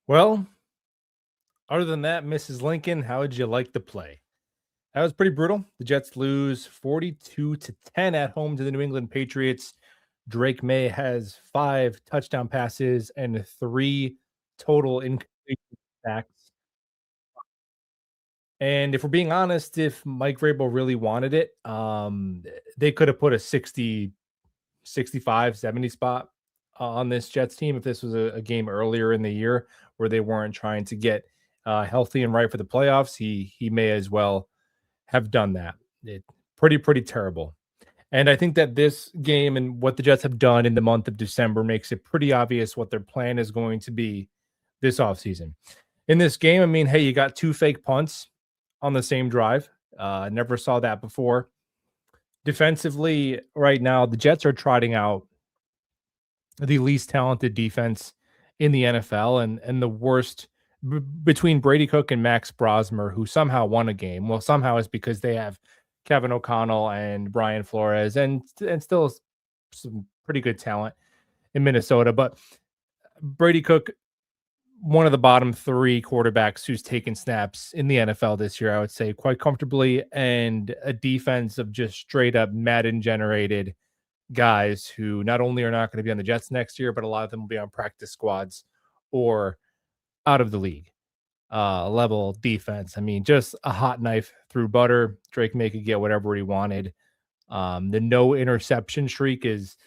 Well, other than that, Mrs. Lincoln, how would you like to play? That was pretty brutal. The Jets lose 42-10 at home to the New England Patriots. Drake May has 5 touchdown passes and 3 total incomplete sacks. And if we're being honest, if Mike Vrabel really wanted it, they could have put a 60, 65, 70 spot on this Jets team if this was a game earlier in the year where they weren't trying to get healthy and right for the playoffs. He may as well have done that. It pretty terrible. And I think that this game and what the Jets have done in the month of December makes it pretty obvious what their plan is going to be this offseason. In this game, I mean, hey, you got 2 fake punts on the same drive. Never saw that before. Defensively, right now, the Jets are trotting out the least talented defense in the NFL and the worst between Brady Cook and Max Brosmer, who somehow won a game. Well, somehow it's because they have Kevin O'Connell and Brian Flores and still some pretty good talent in Minnesota. But Brady Cook, one of the bottom 3 quarterbacks who's taken snaps in the NFL this year, I would say quite comfortably, and a defense of just straight up Madden generated guys who not only are not going to be on the Jets next year, but a lot of them will be on practice squads or out of the league level defense. I mean, just a hot knife through butter. Drake May could get whatever he wanted. The no interception streak is,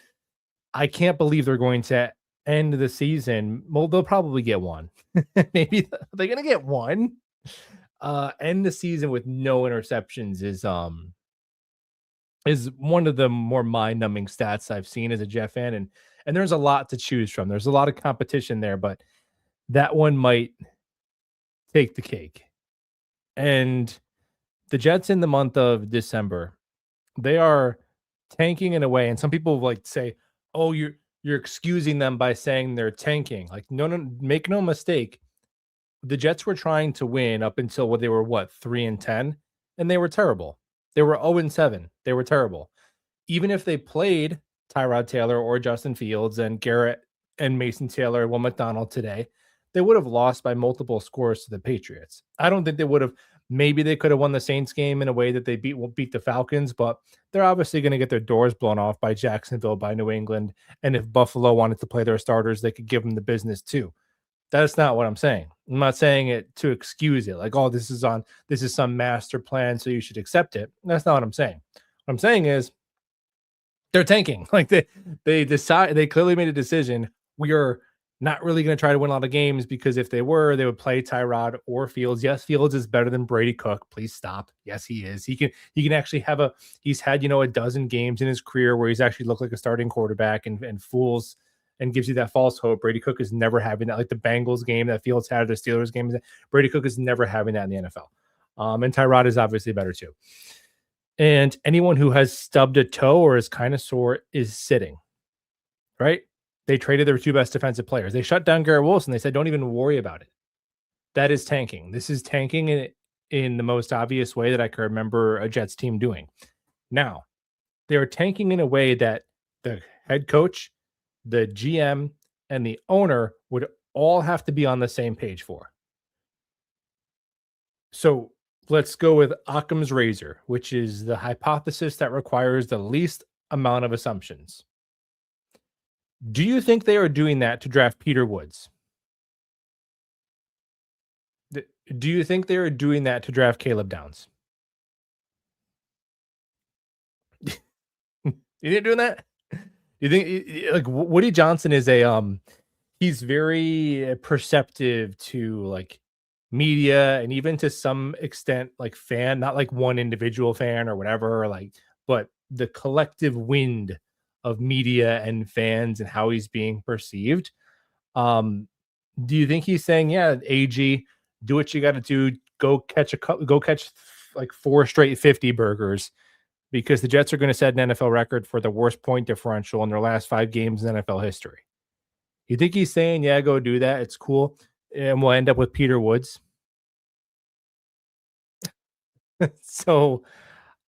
I can't believe they're going to end the season. Well, they'll probably get one. Maybe they're going to get one. End the season with no interceptions is one of the more mind-numbing stats I've seen as a Jet fan, and there's a lot to choose from. There's a lot of competition there, but that one might take the cake. And the Jets in the month of December, they are tanking in a way, and some people like say, "Oh, you're excusing them by saying they're tanking." Like, no, make no mistake. The Jets were trying to win up until what they were 3-10, and they were terrible. They were 0-7. They were terrible. Even if they played Tyrod Taylor or Justin Fields and Garrett and Mason Taylor and Will McDonald today, they would have lost by multiple scores to the Patriots. I don't think they would have. Maybe they could have won the Saints game in a way that they beat the Falcons, but they're obviously going to get their doors blown off by Jacksonville, by New England. And if Buffalo wanted to play their starters, they could give them the business too. That's not what I'm saying. I'm not saying it to excuse it. Like, oh, this is some master plan, so you should accept it. That's not what I'm saying. What I'm saying is they're tanking. Like they clearly made a decision. We are not really going to try to win a lot of games because if they were, they would play Tyrod or Fields. Yes, Fields is better than Brady Cook. Please stop. Yes, he is. He can actually he's had, a dozen games in his career where he's actually looked like a starting quarterback and fools and gives you that false hope. Brady Cook is never having that, like the Bengals game that Fields had, the Steelers game. Brady Cook is never having that in the NFL. And Tyrod is obviously better too. And anyone who has stubbed a toe or is kind of sore is sitting, right? They traded their 2 best defensive players. They shut down Garrett Wilson. They said, don't even worry about it. That is tanking. This is tanking in the most obvious way that I can remember a Jets team doing. Now, they are tanking in a way that the head coach, the GM, and the owner would all have to be on the same page for. So let's go with Occam's razor, which is the hypothesis that requires the least amount of assumptions. Do you think they are doing that to draft Peter Woods? Do you think they are doing that to draft Caleb Downs? You think doing that? You think like Woody Johnson is he's very perceptive to like media and even to some extent like fan, not like one individual fan or whatever, like, but the collective wind of media and fans and how he's being perceived. Um, do you think he's saying, yeah, AG, do what you got to do, go catch like 4 straight 50 burgers because the Jets are going to set an NFL record for the worst point differential in their last 5 games in NFL history? You think he's saying, yeah, go do that, it's cool, and we'll end up with Peter Woods? So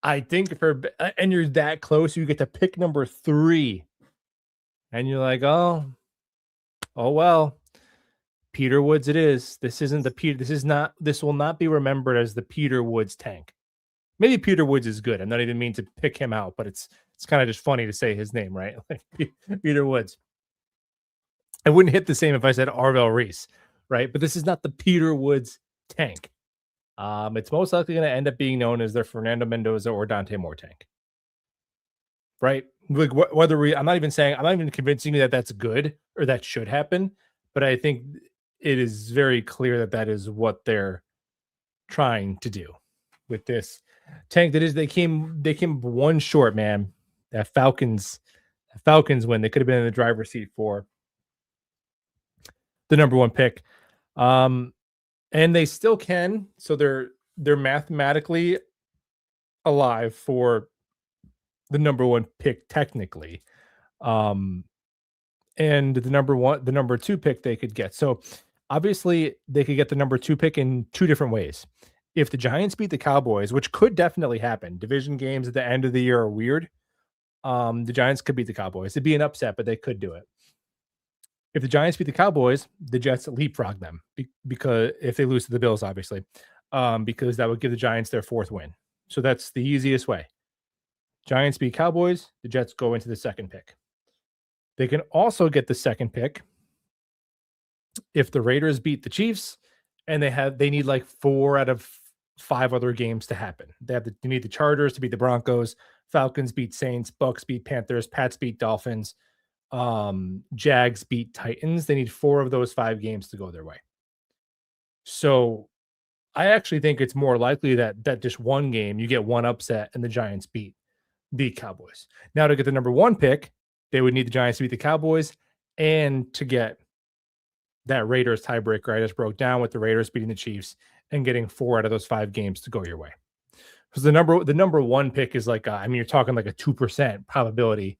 I think and you're that close, you get to pick number 3, and you're like, oh well. Peter Woods it is. This isn't the Peter. This will not be remembered as the Peter Woods tank. Maybe Peter Woods is good. I'm not even mean to pick him out, but it's kind of just funny to say his name, right? Like Peter Woods. I wouldn't hit the same if I said Arvell Reese, right? But this is not the Peter Woods tank. It's most likely going to end up being known as their Fernando Mendoza or Dante Moore tank, right? Like I'm not even convincing you that that's good or that should happen, but I think it is very clear that that is what they're trying to do with this tank. That is, they came one short, man. That Falcons win. They could have been in the driver's seat for the number 1 pick. And they still can. So they're mathematically alive for the number 1 pick technically. And the number 2 pick they could get. So obviously they could get the number 2 pick in 2 different ways. If the Giants beat the Cowboys, which could definitely happen, division games at the end of the year are weird. The Giants could beat the Cowboys. It'd be an upset, but they could do it. If the Giants beat the Cowboys, the Jets leapfrog them because if they lose to the Bills, obviously, because that would give the Giants their 4th win. So that's the easiest way. Giants beat Cowboys, the Jets go into the 2nd pick. They can also get the 2nd pick if the Raiders beat the Chiefs, and they need like 4 out of 5 other games to happen. They need the Chargers to beat the Broncos, Falcons beat Saints, Bucks beat Panthers, Pats beat Dolphins, Jags beat Titans. They need 4 of those 5 games to go their way. So I actually think it's more likely that just one game you get one upset and the Giants beat the Cowboys. Now to get the number 1 pick, they would need the Giants to beat the Cowboys and to get that Raiders tiebreaker I just broke down with the Raiders beating the Chiefs and getting 4 out of those 5 games to go your way. Because the number 1 pick is like you're talking like a 2% probability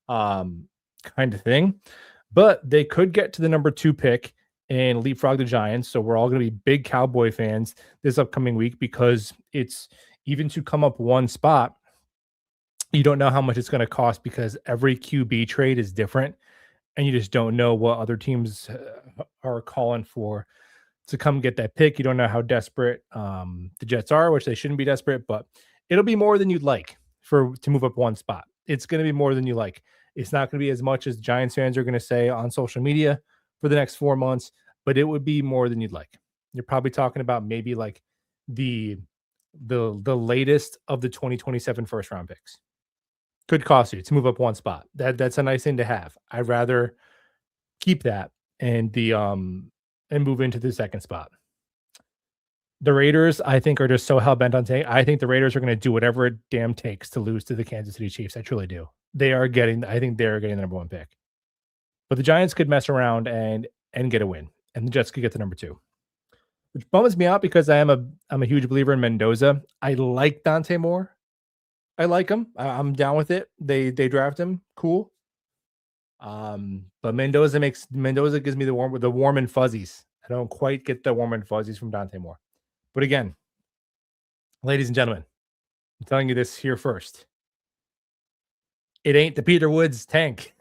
kind of thing, but they could get to the number 2 pick and leapfrog the Giants. So we're all going to be big Cowboy fans this upcoming week because it's even to come up 1 spot. You don't know how much it's going to cost because every QB trade is different and you just don't know what other teams are calling for to come get that pick. You don't know how desperate the Jets are, which they shouldn't be desperate, but it'll be more than you'd like to move up 1 spot. It's going to be more than you like. It's not going to be as much as Giants fans are going to say on social media for the next 4 months, but it would be more than you'd like. You're probably talking about maybe like the latest of the 2027 first round picks. Could cost you to move up 1 spot. That's a nice thing to have. I'd rather keep that and move into the 2nd spot. The Raiders, I think, are just so hell-bent on saying, I think the Raiders are going to do whatever it damn takes to lose to the Kansas City Chiefs. I truly do. I think they're getting the number 1 pick. But the Giants could mess around and get a win. And the Jets could get the number 2. Which bums me out because I'm a huge believer in Mendoza. I like Dante Moore. I like him. I'm down with it. They draft him. Cool. But Mendoza gives me the warm and fuzzies. I don't quite get the warm and fuzzies from Dante Moore. But again, ladies and gentlemen, I'm telling you this here first. It ain't the Peter Woods tank.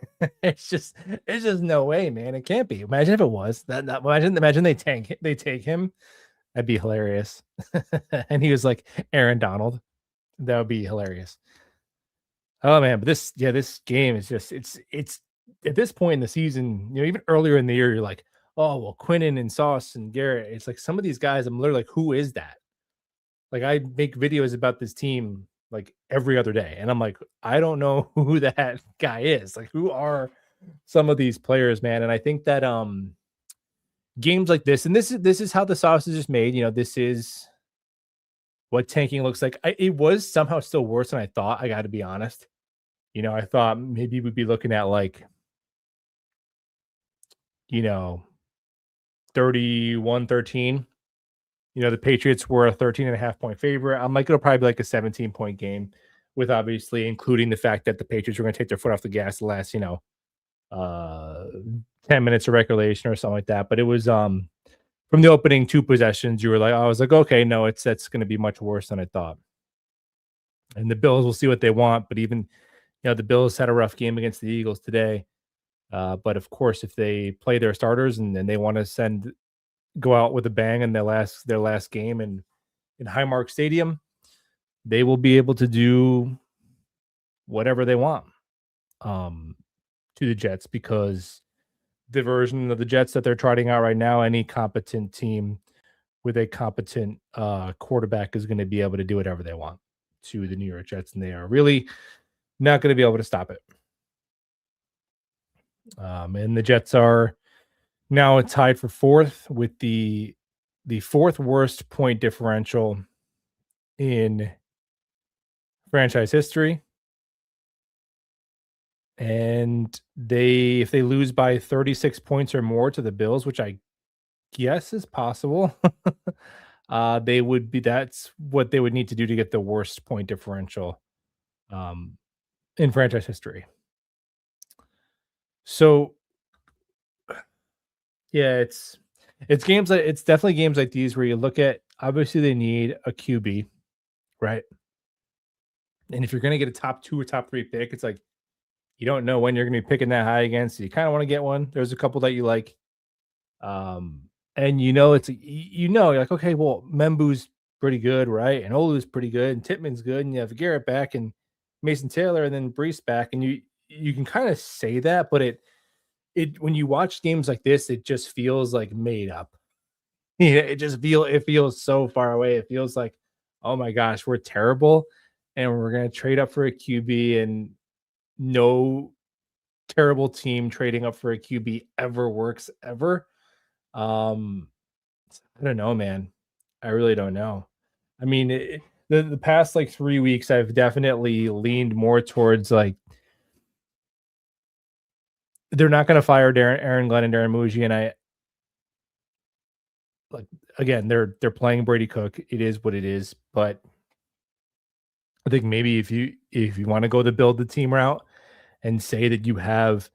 It's just no way, man. It can't be. Imagine if it was. Imagine they take him. That'd be hilarious. And he was like Aaron Donald. That would be hilarious. Oh man, but this game is just it's at this point in the season, even earlier in the year, you're like, oh well, Quinnen and Sauce and Garrett. It's like some of these guys, I'm literally like, who is that? Like I make videos about this team like every other day, and I'm like, I don't know who that guy is. Like, who are some of these players, man? And I think that games like this, and this is how the sausage is made. This is what tanking looks like. It was somehow still worse than I thought. I got to be honest. I thought maybe we'd be looking at like, 31-13. The Patriots were a 13.5-point favorite. I'm like, it'll probably be like a 17-point game with obviously including the fact that the Patriots were going to take their foot off the gas the last, 10 minutes of regulation or something like that. But it was, from the opening 2 possessions, I was like, okay, no, that's going to be much worse than I thought. And the Bills will see what they want, but even, the Bills had a rough game against the Eagles today. But of course, if they play their starters and they want to send go out with a bang in their last game in Highmark Stadium, they will be able to do whatever they want um, to the Jets because the version of the Jets that they're trotting out right now, any competent team with a competent quarterback is going to be able to do whatever they want to the New York Jets, and they are really not going to be able to stop it. And the Jets are now tied for fourth with the fourth worst point differential in franchise history. And if they lose by 36 points or more to the Bills, which I guess is possible, that's what they would need to do to get the worst point differential in franchise history. So yeah, it's definitely games like these where you look at, obviously they need a QB, right? And if you're going to get a top 2 or top 3 pick, it's like you don't know when you're going to be picking that high again, so you kind of want to get one. There's a couple that you like. And you're like, okay, well, Membu's pretty good, right? And Olu's pretty good, and Titman's good, and you have Garrett back and Mason Taylor and then Brees back, and you can kind of say that, but it when you watch games like this, it just feels like made up. Yeah, it feels so far away. It feels like, oh my gosh, we're terrible, and we're gonna trade up for a QB, and no terrible team trading up for a QB ever works ever. I don't know, man. I really don't know. I mean, the past like 3 weeks, I've definitely leaned more towards like they're not going to fire Aaron Glenn and Darren Muji, and I like again they're playing Brady Cook. It is what it is, but I think maybe if you want to go the build the team route and say that you have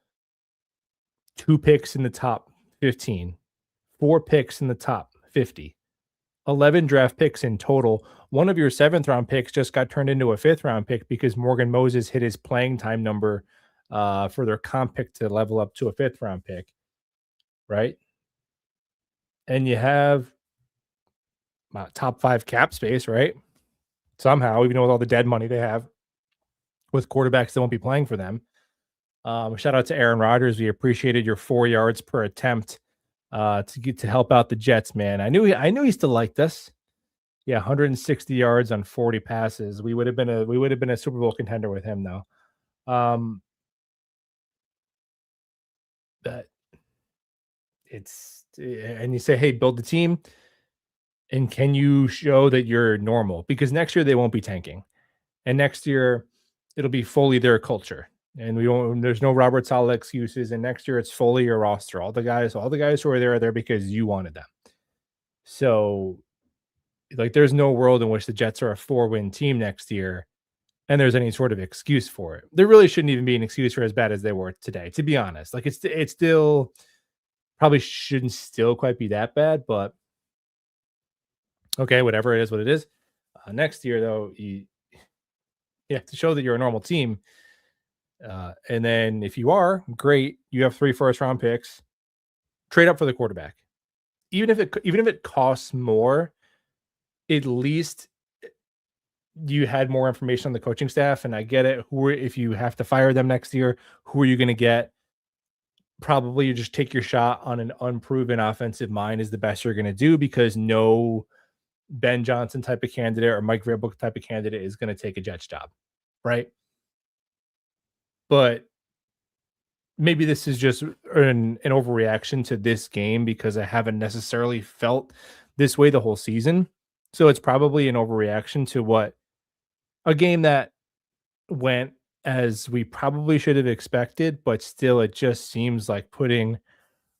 2 picks in the top 15, 4 picks in the top 50, 11 draft picks in total. One of your 7th round picks just got turned into a 5th round pick because Morgan Moses hit his playing time number for their comp pick to level up to a 5th round pick, right? And you have top 5 cap space, right? Somehow, even with all the dead money they have with quarterbacks that won't be playing for them. Shout out to Aaron Rodgers. We appreciated your 4 yards per attempt to help out the Jets, man. I knew he still liked us. Yeah, 160 yards on 40 passes. We would have been a Super Bowl contender with him, though. But and you say, hey, build the team, and can you show that you're normal? Because next year they won't be tanking, and next year it'll be fully their culture, and there's no Robert Saleh excuses. And next year it's fully your roster. All the guys who are there because you wanted them. So, like, there's no world in which the Jets are a 4-win team next year, and there's any sort of excuse for it. There really shouldn't even be an excuse for as bad as they were today, to be honest. Like, it's still probably shouldn't still quite be that bad, but okay, whatever it is, what it is. Next year, though, you have to show that you're a normal team. And then if you are, great, you have 3 first-round picks. Trade up for the quarterback. Even if it costs more, at least you had more information on the coaching staff. And I get it. If you have to fire them next year, who are you going to get? Probably you just take your shot on an unproven offensive mind is the best you're going to do, because no Ben Johnson type of candidate or Mike Vrabel type of candidate is going to take a Jets job, right? But maybe this is just an overreaction to this game because I haven't necessarily felt this way the whole season. So it's probably an overreaction to what a game that went as we probably should have expected, but still it just seems like putting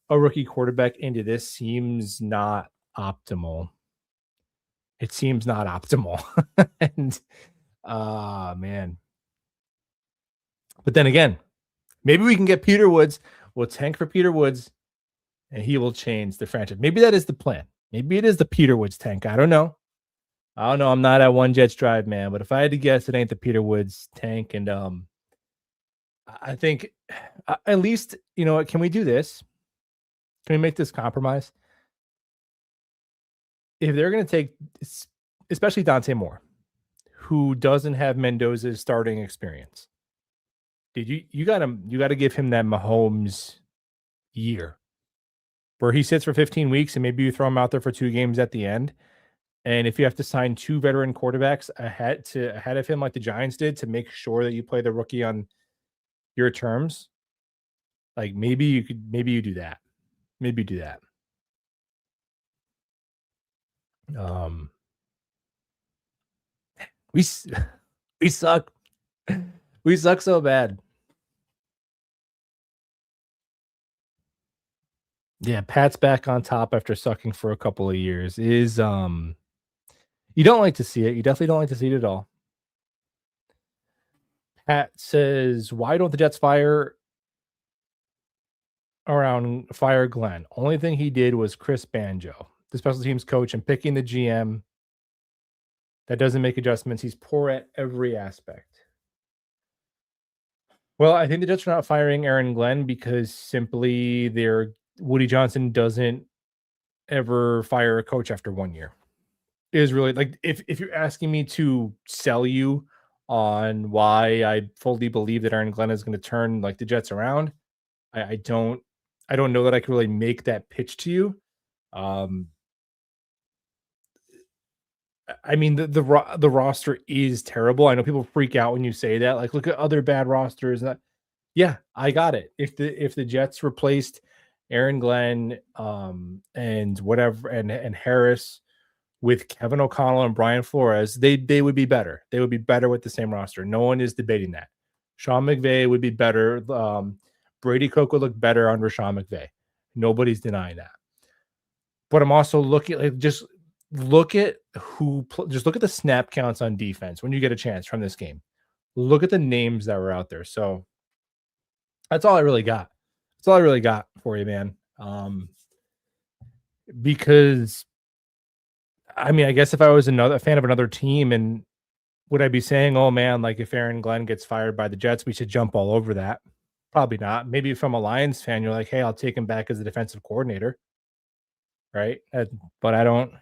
a rookie quarterback into this seems not optimal. It seems not optimal. And man. But then again, maybe we can get Peter Woods. We'll tank for Peter Woods, and he will change the franchise. Maybe that is the plan. Maybe it is the Peter Woods tank. I don't know. I'm not at One Jets Drive, man. But if I had to guess, it ain't the Peter Woods tank. And I think at least, you know what? Can we do this? Can we make this compromise? if they're going to take, especially Dante Moore, who doesn't have Mendoza's starting experience, did you got to give him that Mahomes year where he sits for 15 weeks and maybe you throw him out there for 2 games at the end. And if you have to sign 2 veteran quarterbacks ahead of him like the Giants did to make sure that you play the rookie on your terms, like maybe you do that. Maybe do that. Um we we suck. We suck so bad. Yeah, Pat's back on top after sucking for a couple of years is you don't like to see it. You definitely don't like to see it at all. Pat says, "Why don't the Jets fire Glenn? Only thing he did was Chris Banjo, the special teams coach, and picking the GM that doesn't make adjustments. He's poor at every aspect." Well, I think the Jets are not firing Aaron Glenn because simply Woody Johnson doesn't ever fire a coach after 1 year. It is really like if you're asking me to sell you on why I fully believe that Aaron Glenn is going to turn like the Jets around, I don't know that I can really make that pitch to you. Um, I mean the roster is terrible. I know people freak out when you say that. Like, look at other bad rosters. Yeah, I got it. If the Jets replaced Aaron Glenn and whatever and Harris with Kevin O'Connell and Brian Flores, they would be better. They would be better with the same roster. No one is debating that. Sean McVay would be better. Brady Cook would look better under Sean McVay. Nobody's denying that. But I'm also looking like just look at just look at the snap counts on defense when you get a chance from this game. Look at the names that were out there. So that's all I really got. That's all I really got for you, man. Because I mean, I guess if I was a fan of another team, and would I be saying, "Oh man, like if Aaron Glenn gets fired by the Jets, we should jump all over that"? Probably not. Maybe if I'm a Lions fan, you're like, "Hey, I'll take him back as a defensive coordinator," right? But I don't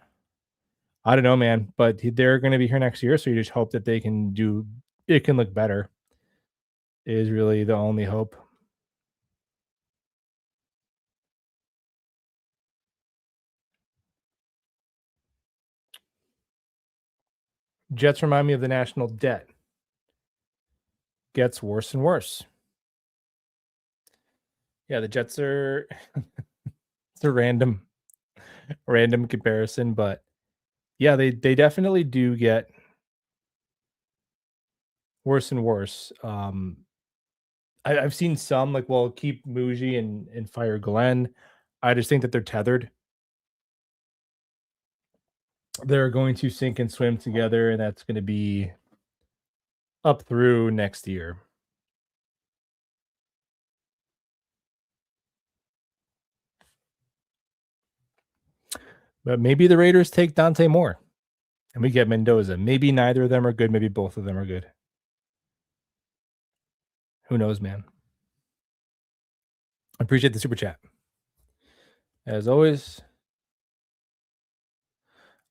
know, man. But they're going to be here next year, so you just hope that it can look better. Is really the only hope. Jets remind me of the national debt. Gets worse and worse. Yeah, the Jets are it's a random comparison, but yeah, they definitely do get worse and worse. I've seen some like, well, keep Muji and fire Glenn. I just think that they're tethered. They're going to sink and swim together, and that's going to be up through next year. But maybe the Raiders take Dante Moore and we get Mendoza. Maybe neither of them are good. Maybe both of them are good. Who knows, man? I appreciate the super chat. As always.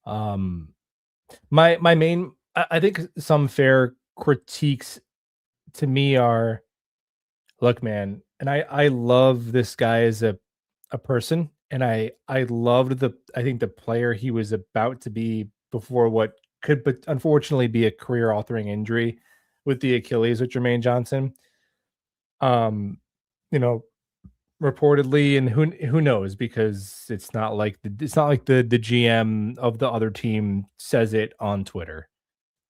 My main I think some fair critiques to me are, look, man, and I love this guy as a person, and I loved I think the player he was about to be before what could but unfortunately be a career altering injury with the Achilles with Jermaine Johnson. Um, you know, reportedly, and who knows, because it's not like the GM of the other team says it on Twitter.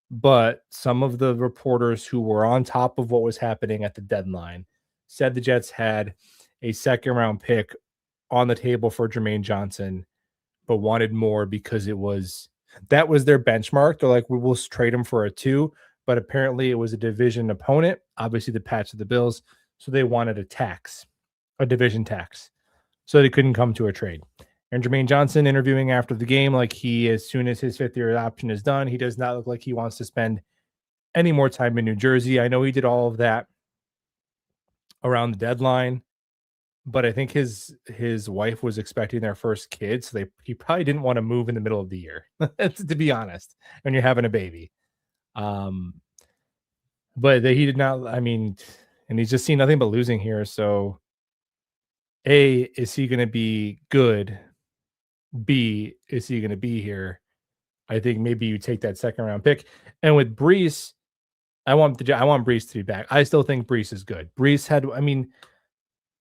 But some of the reporters who were on top of what was happening at the deadline said the Jets had a second round pick on the table for Jermaine Johnson, but wanted more because that was their benchmark. They're like, we will trade him for a 2, but apparently it was a division opponent, obviously the Pats of the Bills, so they wanted a division tax, so they couldn't come to a trade. And Jermaine Johnson interviewing after the game, like as soon as his 5th-year option is done, he does not look like he wants to spend any more time in New Jersey. I know he did all of that around the deadline. but I think his wife was expecting their first kid, so he probably didn't want to move in the middle of the year, to be honest, when you're having a baby. Um, but he did not. I mean, and he's just seen nothing but losing here. So, A, is he going to be good? B, is he going to be here? I think maybe you take that second round pick. And with Brees, I want Brees to be back. I still think Brees is good. Brees had, I mean,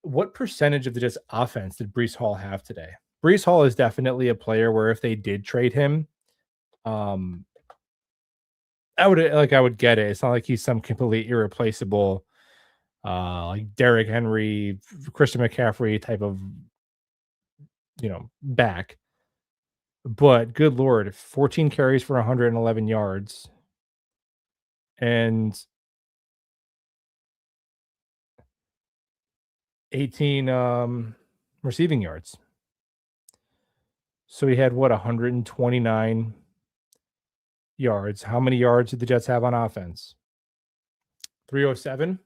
what percentage of the Jets offense did Brees Hall have today? Brees Hall is definitely a player where if they did trade him, um, I would get it. It's not like he's some completely irreplaceable, like Derrick Henry, Christian McCaffrey type of, back. But good lord, 14 carries for 111 yards and 18 receiving yards. So he had what, 129 yards. How many yards did the Jets have on offense? 307.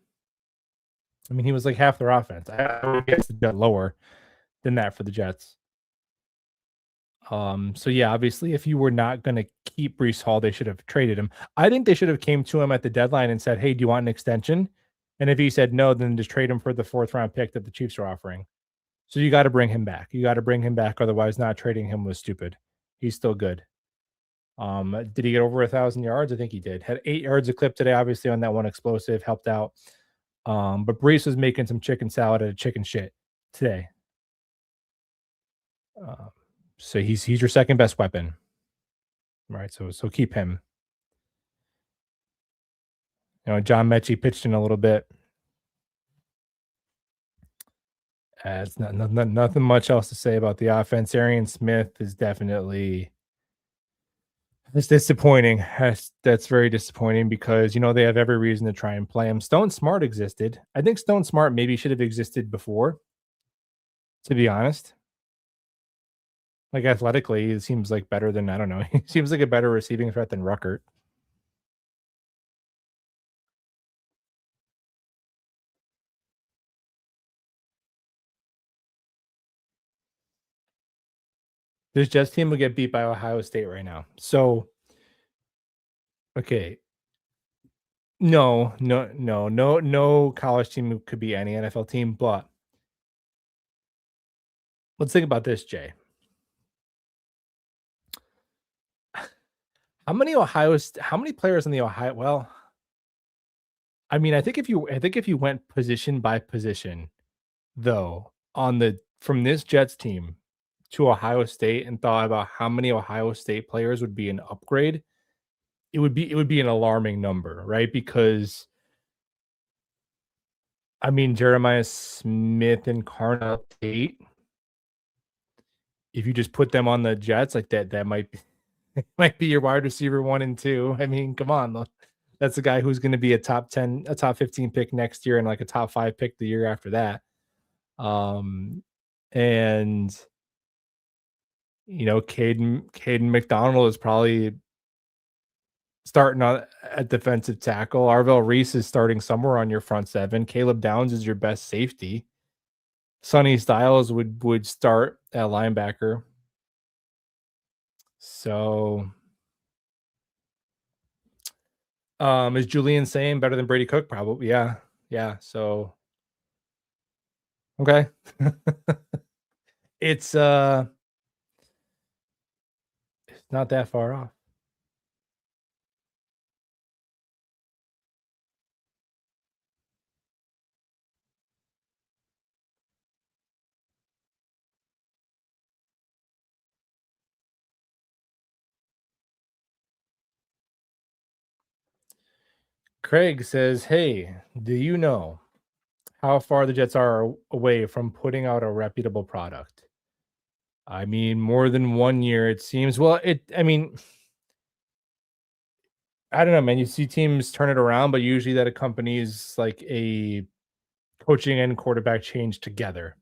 I mean, he was like half their offense. I would guess a bit lower than that for the Jets. So yeah, obviously, if you were not going to keep Brees Hall, they should have traded him. I think they should have came to him at the deadline and said, "Hey, do you want an extension?" And if he said no, then just trade him for the fourth round pick that the Chiefs are offering. So you got to bring him back. You got to bring him back. Otherwise, not trading him was stupid. He's still good. Did he get over 1,000 yards? I think he did. Had 8 yards a clip today, obviously on that one explosive, helped out. But Brees was making some chicken salad out of chicken shit today. So he's your second best weapon, right? So keep him. John Mechie pitched in a little bit. It's nothing much else to say about the offense. Arian Smith is definitely it's disappointing. That's very disappointing because they have every reason to try and play him. Stone Smart existed. I think Stone Smart maybe should have existed before, to be honest. Like athletically, it seems like better than I don't know. He seems like a better receiving threat than Ruckert. This Jets team will get beat by Ohio State right now. So, okay. No college team could be any NFL team, but let's think about this, Jay. How many players in the Ohio well, I mean, I think if you went position by position, though, on the from this Jets team to Ohio State and thought about how many Ohio State players would be an upgrade, it would be an alarming number, right? Because I mean, Jeremiah Smith and Carnell Tate, if you just put them on the Jets like that might be might be your wide receiver 1 and 2. I mean, come on. That's a guy who's going to be a top 10, a top 15 pick next year and like a top 5 pick the year after that. And Caden McDonald is probably starting on at defensive tackle. Arvell Reese is starting somewhere on your front seven. Caleb Downs is your best safety. Sonny Styles would start at linebacker. So, is Julian Sain better than Brady Cook? Probably, yeah. Yeah, so okay. It's not that far off. Craig says, "Hey, do you know how far the Jets are away from putting out a reputable product?" I mean, more than 1 year, it seems. Well, I mean, I don't know, man. You see teams turn it around, but usually that accompanies like a coaching and quarterback change together,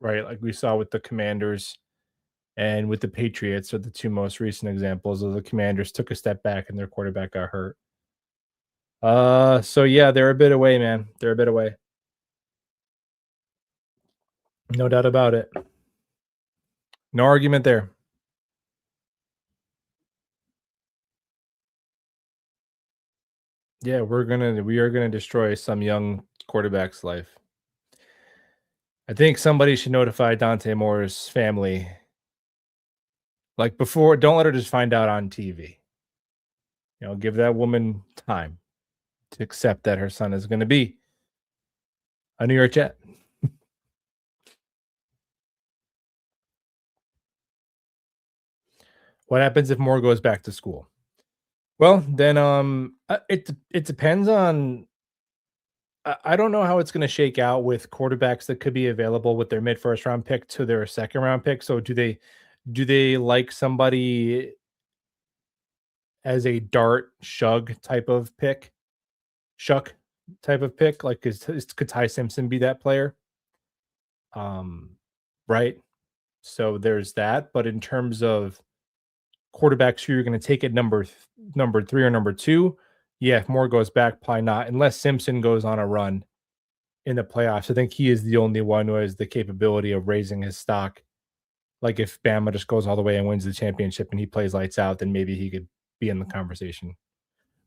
right? Like we saw with the Commanders and with the Patriots are the two most recent examples of the Commanders took a step back and their quarterback got hurt. So yeah, they're a bit away, man. They're a bit away. No doubt about it. No argument there. Yeah, we are gonna destroy some young quarterback's life. I think somebody should notify Dante Moore's family. Like before, don't let her just find out on TV. Give that woman time to accept that her son is gonna be a New York Jet. What happens if Moore goes back to school? Well, then it depends on I don't know how it's gonna shake out with quarterbacks that could be available with their mid first round pick to their second round pick. So do they like somebody as a dart shug type of pick? Shuck type of pick? Like could Ty Simpson be that player? Um, right. So there's that. But in terms of quarterbacks who you're going to take at number three or number two, yeah, if Moore goes back, probably not, unless Simpson goes on a run in the playoffs. I think he is the only one who has the capability of raising his stock. Like if Bama just goes all the way and wins the championship and he plays lights out, then maybe he could be in the conversation.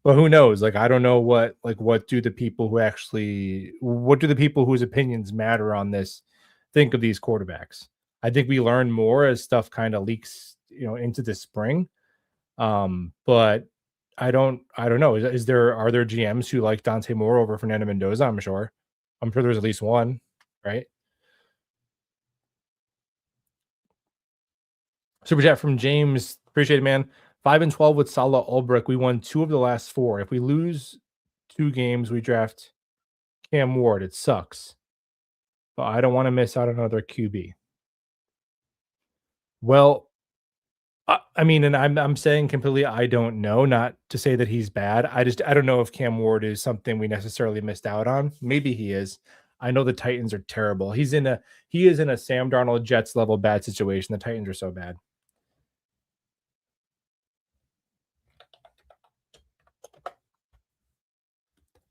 But who knows? Like I don't know what do the people whose opinions matter on this think of these quarterbacks. I think we learn more as stuff kind of leaks, into the spring. But I don't know. Are there GMs who like Dante Moore over Fernando Mendoza? I'm sure. I'm sure there's at least one, right? Super chat from James. Appreciate it, man. 5-12 with Salah Ulbrich. We won 2 of the last 4. If we lose 2 games, we draft Cam Ward. It sucks, but I don't want to miss out on another QB. Well, I mean, and I'm saying completely, I don't know. Not to say that he's bad. I don't know if Cam Ward is something we necessarily missed out on. Maybe he is. I know the Titans are terrible. He is in a Sam Darnold Jets level bad situation. The Titans are so bad.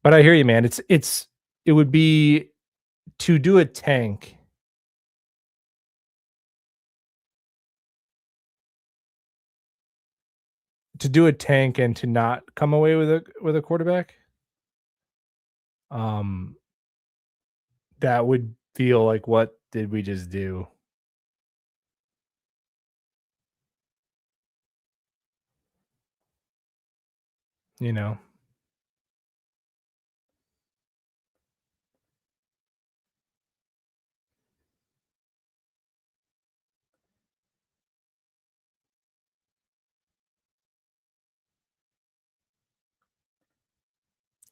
But I hear you, man. It would be to do a tank. To do a tank and to not come away with a quarterback. Um, that would feel like what did we just do? You know.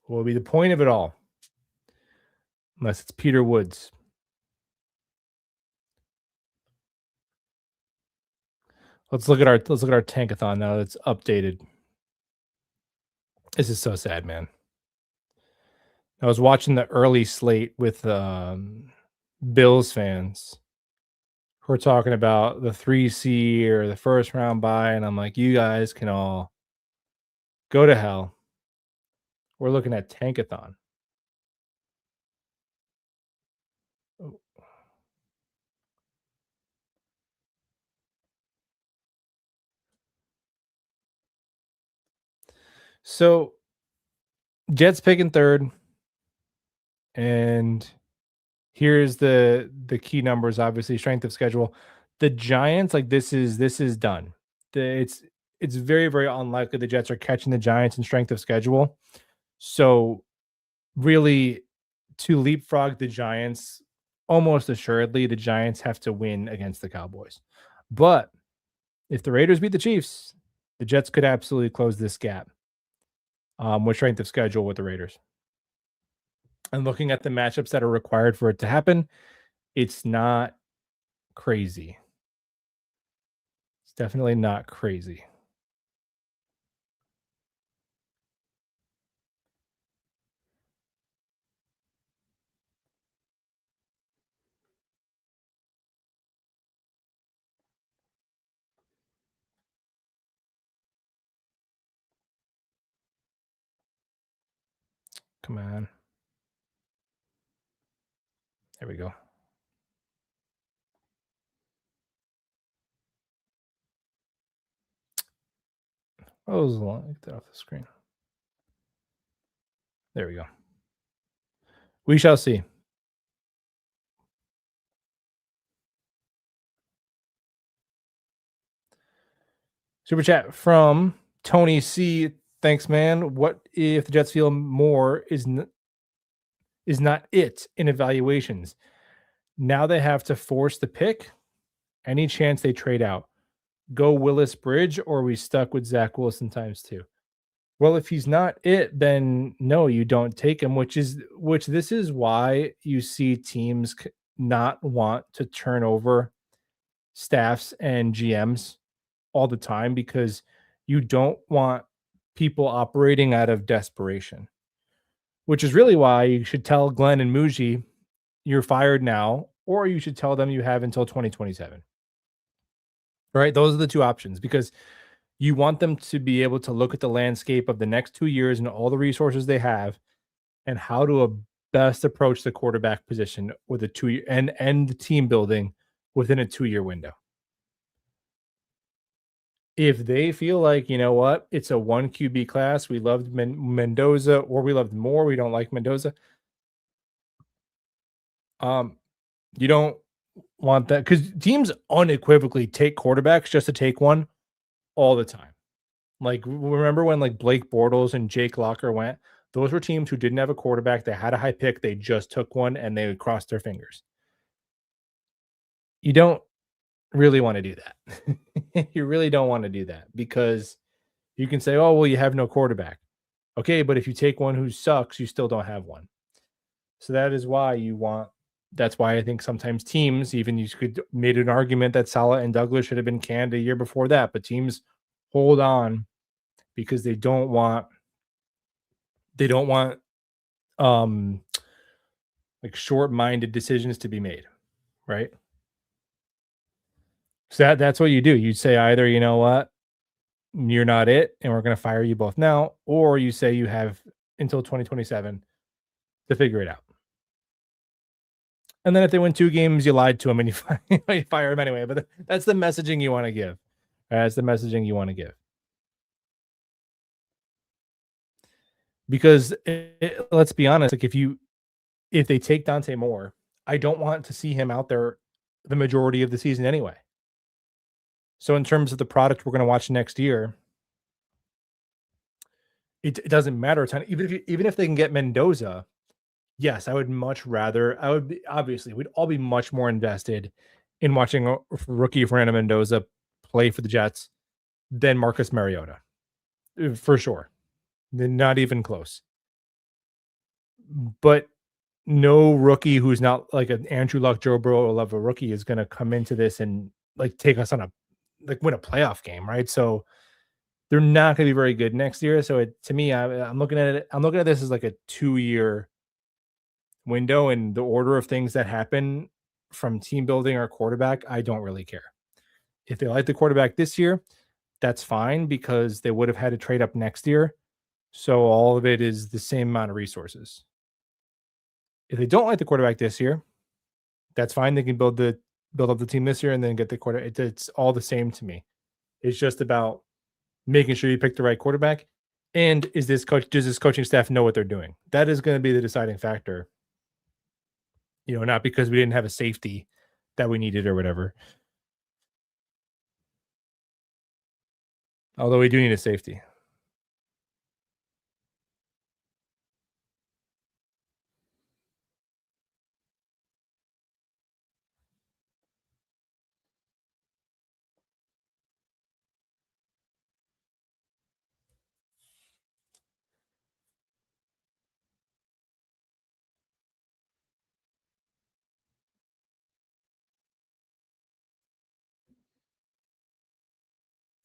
What will be the point of it all? Unless it's Peter Woods. Let's look at our tankathon now that's updated. This is so sad, man. I was watching the early slate with Bills fans who are talking about the 3C or the first round bye, and I'm like, you guys can all go to hell. We're looking at tankathon. Oh. So Jets picking third, and here's the key numbers. Obviously, strength of schedule. The Giants, like this is done. It's very very unlikely the Jets are catching the Giants in strength of schedule. So really, to leapfrog the Giants, almost assuredly the Giants have to win against the Cowboys. But if the Raiders beat the Chiefs, the Jets could absolutely close this gap with strength of schedule with the Raiders. And looking at the matchups that are required for it to happen, it's not crazy. It's definitely not crazy. Come on. There we go. Oh, it was long. Get that off the screen. There we go. We shall see. Super chat from Tony C. Thanks, man. What if the Jets feel more is not it in evaluations? Now they have to force the pick. Any chance they trade out? Go Willis Bridge, or are we stuck with Zach Wilson times two? Well, if he's not it, then no, you don't take him. Which this is why you see teams not want to turn over staffs and GMs all the time, because you don't want people operating out of desperation. Which is really why you should tell Glenn and Muji you're fired now, or you should tell them you have until 2027. Right? Those are the two options, because you want them to be able to look at the landscape of the next 2 years and all the resources they have and how to best approach the quarterback position with a 2 year and end the team building within a 2-year window. If they feel like, you know what, it's a 1 QB class, we loved Mendoza, or we loved Moore, we don't like Mendoza. You don't want that, because teams unequivocally take quarterbacks just to take one all the time. Like, remember when like Blake Bortles and Jake Locker went? Those were teams who didn't have a quarterback. They had a high pick. They just took one and they would cross their fingers. You don't really want to do that. You really don't want to do that, because you can say, oh, well, you have no quarterback. Okay, but if you take one who sucks, you still don't have one. So that is why that's why I think sometimes teams, even you could made an argument that Saleh and Douglas should have been canned a year before that, but teams hold on because they don't want like short-minded decisions to be made, right? So that's what you do. You say either, you know what, you're not it, and we're going to fire you both now, or you say you have until 2027 to figure it out. And then if they win 2 games, you lied to them and you fire them anyway. But that's the messaging you want to give. That's the messaging you want to give. Because let's be honest, like if they take Dante Moore, I don't want to see him out there the majority of the season anyway. So in terms of the product we're going to watch next year, it doesn't matter a ton. Even if they can get Mendoza, yes, I would much rather. Obviously, we'd all be much more invested in watching a rookie Fernando Mendoza play for the Jets than Marcus Mariota, for sure. Not even close. But no rookie who's not like an Andrew Luck, Joe Burrow level rookie is going to come into this and like take us on win a playoff game, right? So they're not going to be very good next year. So to me, I'm looking at this as like a 2-year window, and the order of things that happen from team building or quarterback, I don't really care. If they like the quarterback this year, that's fine, because they would have had to trade up next year. So all of it is the same amount of resources. If they don't like the quarterback this year, that's fine. They can build up the team this year and then get the quarterback. It's all the same to me. It's just about making sure you pick the right quarterback. And does this coaching staff know what they're doing? That is going to be the deciding factor. Not because we didn't have a safety that we needed or whatever. Although we do need a safety.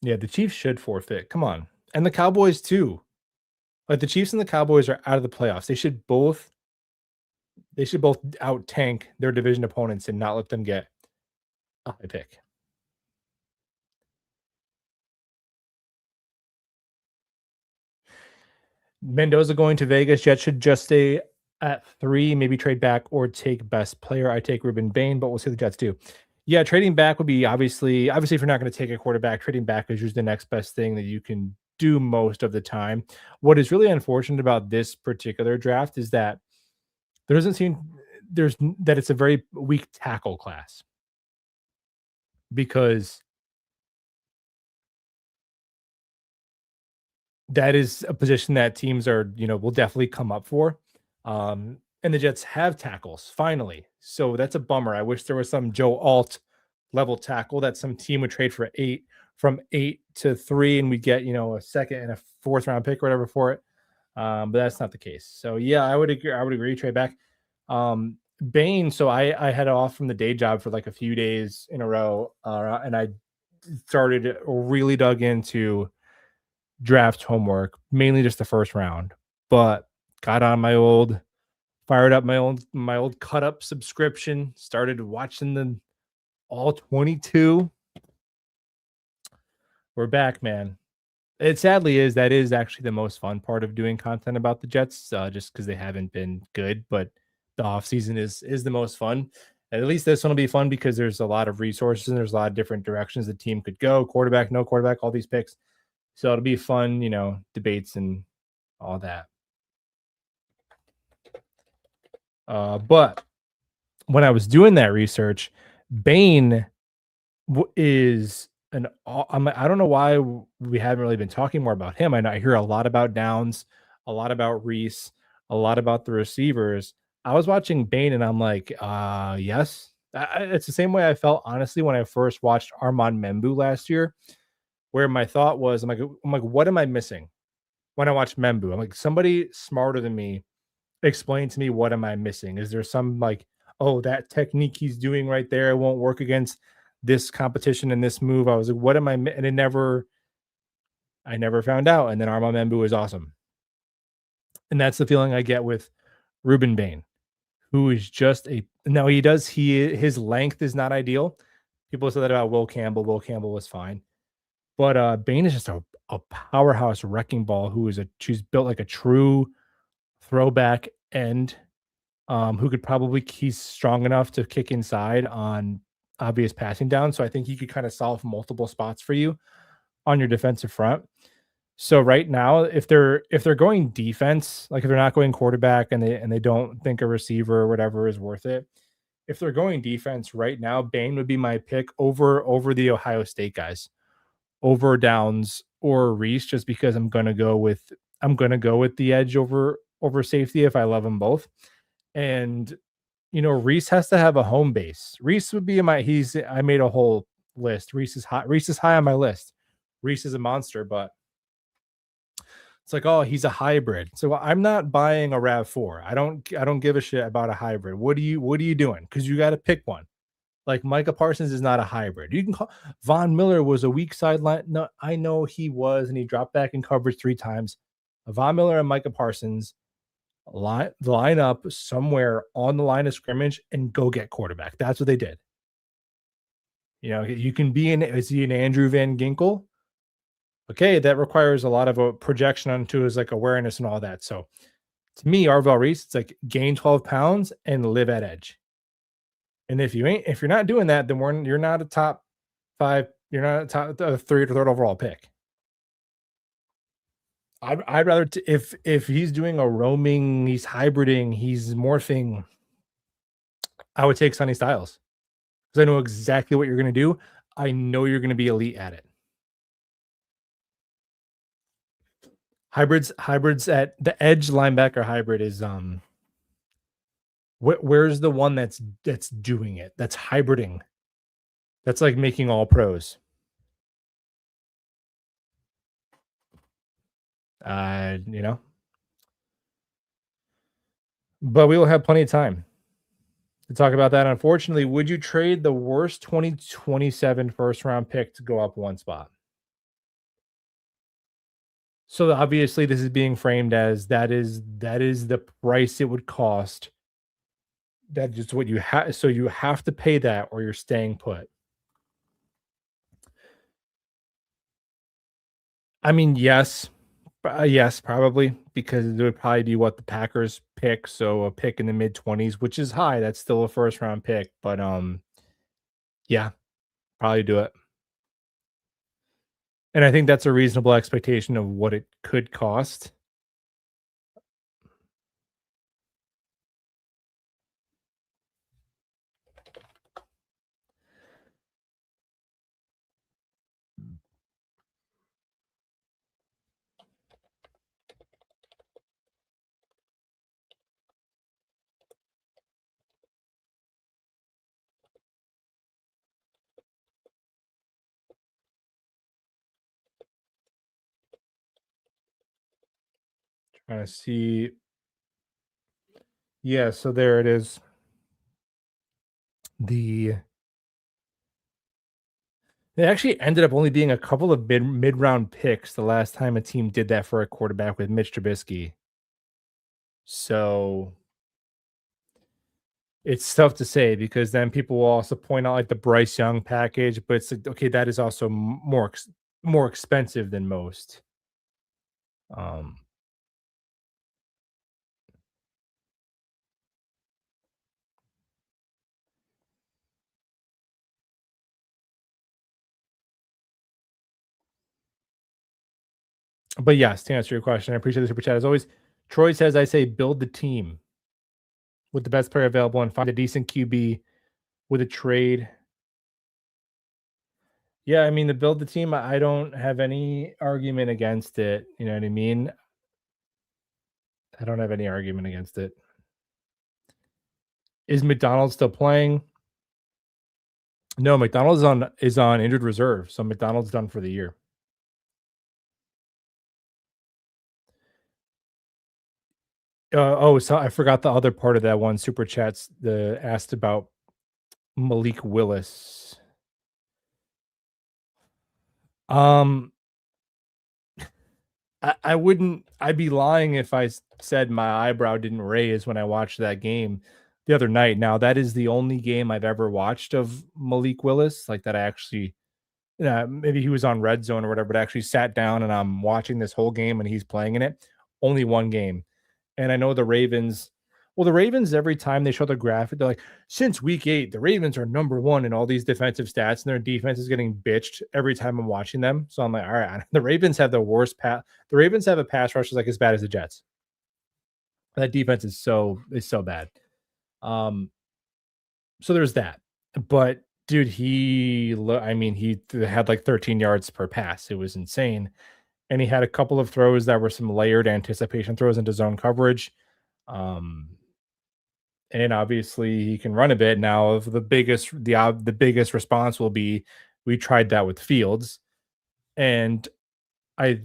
Yeah, the Chiefs should forfeit. Come on. And the Cowboys too. Like, the Chiefs and the Cowboys are out of the playoffs. They should both out tank their division opponents and not let them get a high pick. Mendoza going to Vegas. Jets should just stay at 3, maybe trade back or take best player. I take Ruben Bain, but we'll see what the Jets do. Yeah, trading back would be obviously if you're not going to take a quarterback, trading back is usually the next best thing that you can do most of the time. What is really unfortunate about this particular draft is that there doesn't seem that it's a very weak tackle class because that is a position that teams are, will definitely come up for. And the Jets have tackles finally. So that's a bummer. I wish there was some Joe Alt level tackle that some team would trade for from 8 to 3, and we get, a second and a fourth round pick or whatever for it. But that's not the case. So yeah, I would agree. I would agree. Trade back. Bain. So I had off from the day job for like a few days in a row, and I started really dug into draft homework, mainly just the first round. But got on fired up my old cut up subscription, started watching the all 22. We're back, man. It sadly that is actually the most fun part of doing content about the Jets, just because they haven't been good, but the offseason is the most fun. At least this one will be fun because there's a lot of resources and there's a lot of different directions the team could go. Quarterback, no quarterback, all these picks. So it'll be fun, debates and all that. But when I was doing that research, Bain is I don't know why we haven't really been talking more about him. I hear a lot about Downs, a lot about Reese, a lot about the receivers. I was watching Bain and I'm like, yes. It's the same way I felt honestly when I first watched Armand Membu last year, where my thought was, I'm like, what am I missing when I watch Membu? I'm like, somebody smarter than me explain to me, what am I missing? Is there some like, oh, that technique he's doing right there, it won't work against this competition and this move? I was like, what am I? And I never found out. And then Armand Membu is awesome. And that's the feeling I get with Ruben Bain, who is just now his length is not ideal. People said that about Will Campbell. Will Campbell was fine. But Bain is just a powerhouse wrecking ball she's built like a true throwback end, who could probably he's strong enough to kick inside on obvious passing down. So I think he could kind of solve multiple spots for you on your defensive front. So right now, if they're going defense, like if they're not going quarterback and they don't think a receiver or whatever is worth it, if they're going defense right now, Bain would be my pick over the Ohio State guys, over Downs or Reese, just because I'm gonna go with the edge over safety if I love them both. And Reese has to have a home base. Reese would be I made a whole list. Reese is high on my list. Reese is a monster, but it's like, oh, he's a hybrid. So I'm not buying a RAV4. I don't give a shit about a hybrid. What are you doing? Because you got to pick one. Like Micah Parsons is not a hybrid. You can call Von Miller was a weak sideline. No, I know he was, and he dropped back in coverage 3 times. Von Miller and Micah Parsons line up somewhere on the line of scrimmage and go get quarterback. That's what they did. You can be is he an Andrew Van Ginkel? Okay, that requires a lot of a projection onto his like awareness and all that. So to me, Arvell Reese, it's like gain 12 pounds and live at edge. And if you're not doing that, then you're not a top 5, you're not a top 3 or 3rd overall pick. I'd rather if he's doing a roaming, he's hybriding, he's morphing, I would take Sonny Styles because I know exactly what you're going to do. I know you're going to be elite at it. Hybrids at the edge linebacker hybrid is where's the one that's doing it? That's hybriding. That's like making all pros. But we will have plenty of time to talk about that. Unfortunately, would you trade the worst 2027 first round pick to go up one spot? So obviously this is being framed as that is the price it would cost. That is what you have. So you have to pay that or you're staying put. I mean, yes. Yes, probably, because it would probably be what the Packers pick. So a pick in the mid-20s, which is high. That's still a first round pick. But yeah, probably do it. And I think that's a reasonable expectation of what it could cost. Trying to see. Yeah, so there it is. The It actually ended up only being a couple of mid-round picks the last time a team did that for a quarterback with Mitch Trubisky. So it's tough to say because then people will also point out like the Bryce Young package, but it's like, okay, that is also more expensive than most. Um, but yes, to answer your question, I appreciate the super chat as always. Troy says, "I say build the team with the best player available and find a decent QB with a trade." Yeah, I mean, to build the team, I don't have any argument against it. You know what I mean? I don't have any argument against it. Is McDonald still playing? No, McDonald is on injured reserve, so McDonald's done for the year. So I forgot the other part of that one super chats. The asked about Malik Willis. Um, I wouldn't. I'd be lying if I said my eyebrow didn't raise when I watched that game the other night. Now that is the only game I've ever watched of Malik Willis, like that I actually. Yeah, maybe he was on Red Zone or whatever, but actually sat down and I'm watching this whole game and he's playing in it. Only one game. And I know the Ravens, well, the Ravens, every time they show the graphic, they're like, since week 8, the Ravens are number one in all these defensive stats, and their defense is getting bitched every time I'm watching them. So I'm like, all right, the Ravens have the worst pass. The Ravens have a pass rush that's like as bad as the Jets. That defense is so bad. Um, so there's that. But dude, I mean, he had like 13 yards per pass. It was insane. And he had a couple of throws that were some layered anticipation throws into zone coverage. Um, and obviously he can run a bit. Now, the biggest response will be we tried that with Fields, and I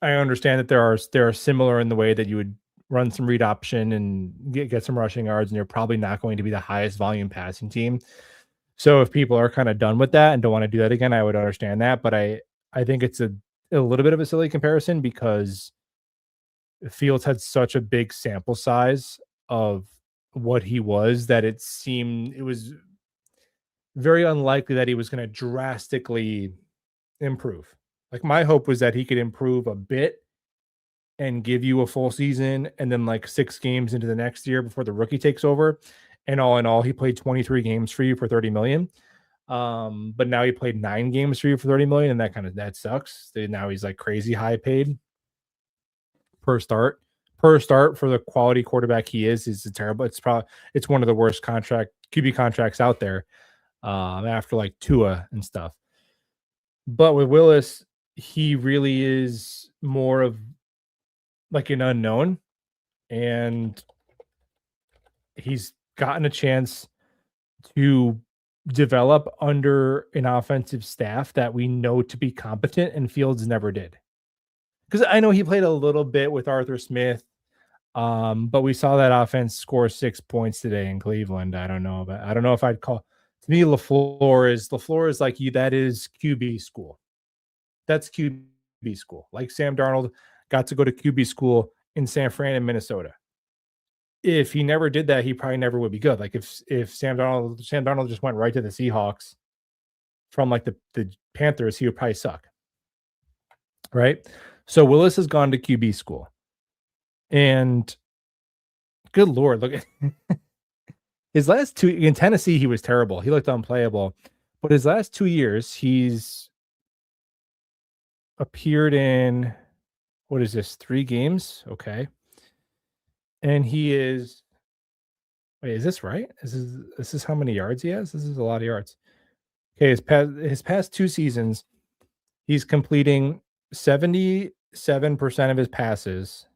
I understand that there are similar in the way that you would run some read option and get some rushing yards, and you're probably not going to be the highest volume passing team. So if people are kind of done with that and don't want to do that again, I would understand that. But I think it's a little bit of a silly comparison because Fields had such a big sample size of what he was that it was very unlikely that he was going to drastically improve. Like my hope was that he could improve a bit and give you a full season and then like 6 games into the next year before the rookie takes over. And all in all, he played 23 games for you for 30 million. But now he played 9 games for you for 30 million, and that sucks. Now he's like crazy high paid per start. Per start for the quality quarterback he is terrible. It's one of the worst QB contracts out there. After like Tua and stuff. But with Willis, he really is more of like an unknown, and he's gotten a chance to develop under an offensive staff that we know to be competent, and Fields never did. Because I know he played a little bit with Arthur Smith, but we saw that offense score 6 points today in Cleveland. I don't know if I'd call to me LaFleur is like you. That is QB school. That's QB school. Like Sam Darnold got to go to QB school in San Fran and Minnesota. If he never did that, he probably never would be good. Like if Sam Darnold just went right to the Seahawks from like the Panthers, he would probably suck. Right? So Willis has gone to QB school. And good Lord, look at his last 2 in Tennessee, he was terrible. He looked unplayable. But his last 2 years, he's appeared in, what is this, 3 games? And he is, wait, is this right? This is how many yards he has? This is a lot of yards. Okay, his past 2 seasons, he's completing 77% of his passes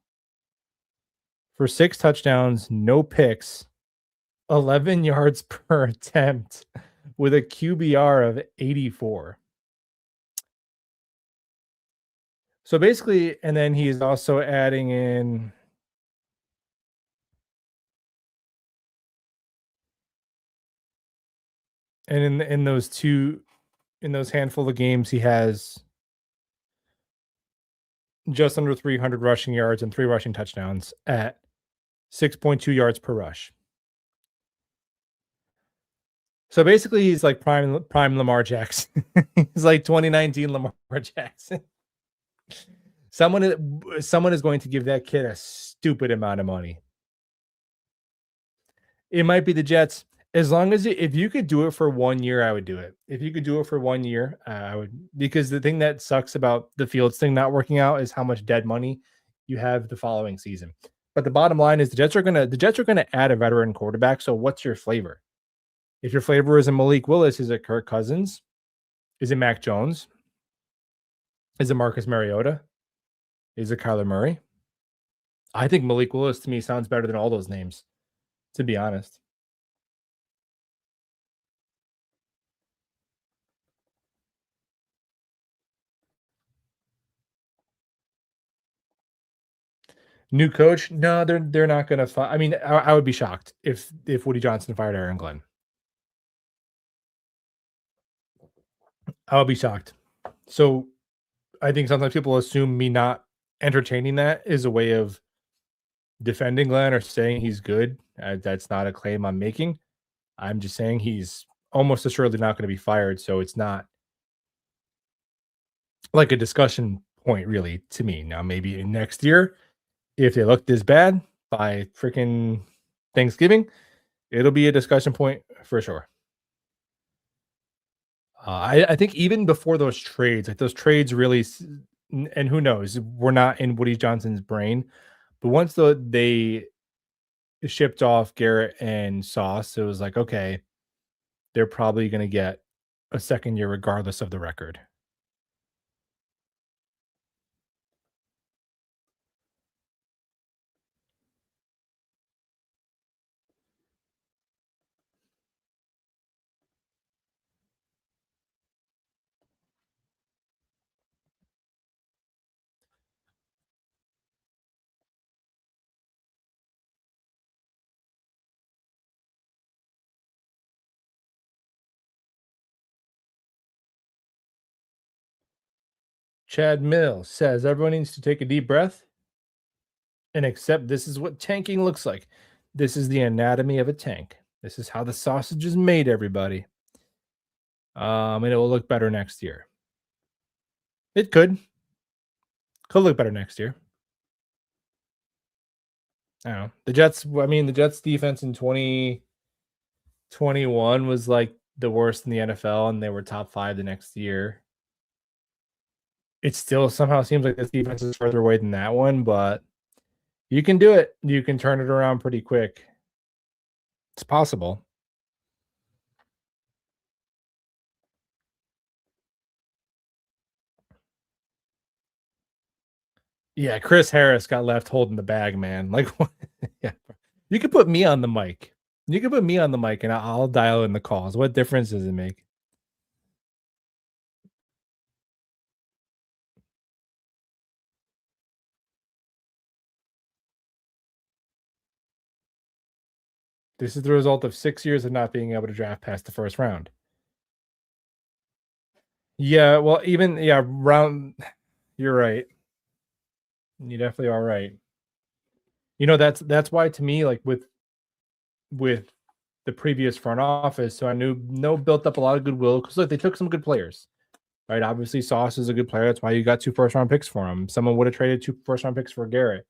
for 6 touchdowns, no picks, 11 yards per attempt with a QBR of 84. So basically, and then he's also adding in, and in those handful of games, he has just under 300 rushing yards and 3 rushing touchdowns at 6.2 yards per rush. So basically, he's like prime Lamar Jackson. He's like 2019 Lamar Jackson. Someone is going to give that kid a stupid amount of money. It might be the Jets. As long as if you could do it for 1 year, I would do it. If you could do it for 1 year, I would, because the thing that sucks about the Fields thing not working out is how much dead money you have the following season. But the bottom line is the Jets are gonna add a veteran quarterback. So what's your flavor? If your flavor is a Malik Willis, is it Kirk Cousins? Is it Mac Jones? Is it Marcus Mariota? Is it Kyler Murray? I think Malik Willis to me sounds better than all those names, to be honest. New coach? No, they're not gonna fire. I mean, I would be shocked if Woody Johnson fired Aaron Glenn. I would be shocked. So I think sometimes people assume me not entertaining that is a way of defending Glenn or saying he's good. That's not a claim I'm making. I'm just saying he's almost assuredly not going to be fired. So it's not like a discussion point, really, to me. Now, maybe next year, if they look this bad by freaking Thanksgiving, it'll be a discussion point for sure. I think even before those trades, like those trades really, and who knows, we're not in Woody Johnson's brain, but once they shipped off Garrett and Sauce, it was like, okay, they're probably going to get a second year regardless of the record. Chad Mill says everyone needs to take a deep breath and accept this is what tanking looks like. This is the anatomy of a tank. This is how the sausage is made, everybody. And it will look better next year. It could look better next year. I don't know. The Jets defense in 2021 was like the worst in the NFL, and they were top 5 the next year. It still somehow seems like this defense is further away than that one, but you can do it. You can turn it around pretty quick. It's possible. Yeah, Chris Harris got left holding the bag, man. Like, yeah, you could put me on the mic. You can put me on the mic, and I'll dial in the calls. What difference does it make? This is the result of 6 years of not being able to draft past the first round. Yeah, well, round. You're right. You definitely are right. You know, that's why to me, like with the previous front office, so I built up a lot of goodwill because look, they took some good players, right? Obviously, Sauce is a good player. That's why you got 2 first round picks for him. Someone would have traded 2 first round picks for Garrett.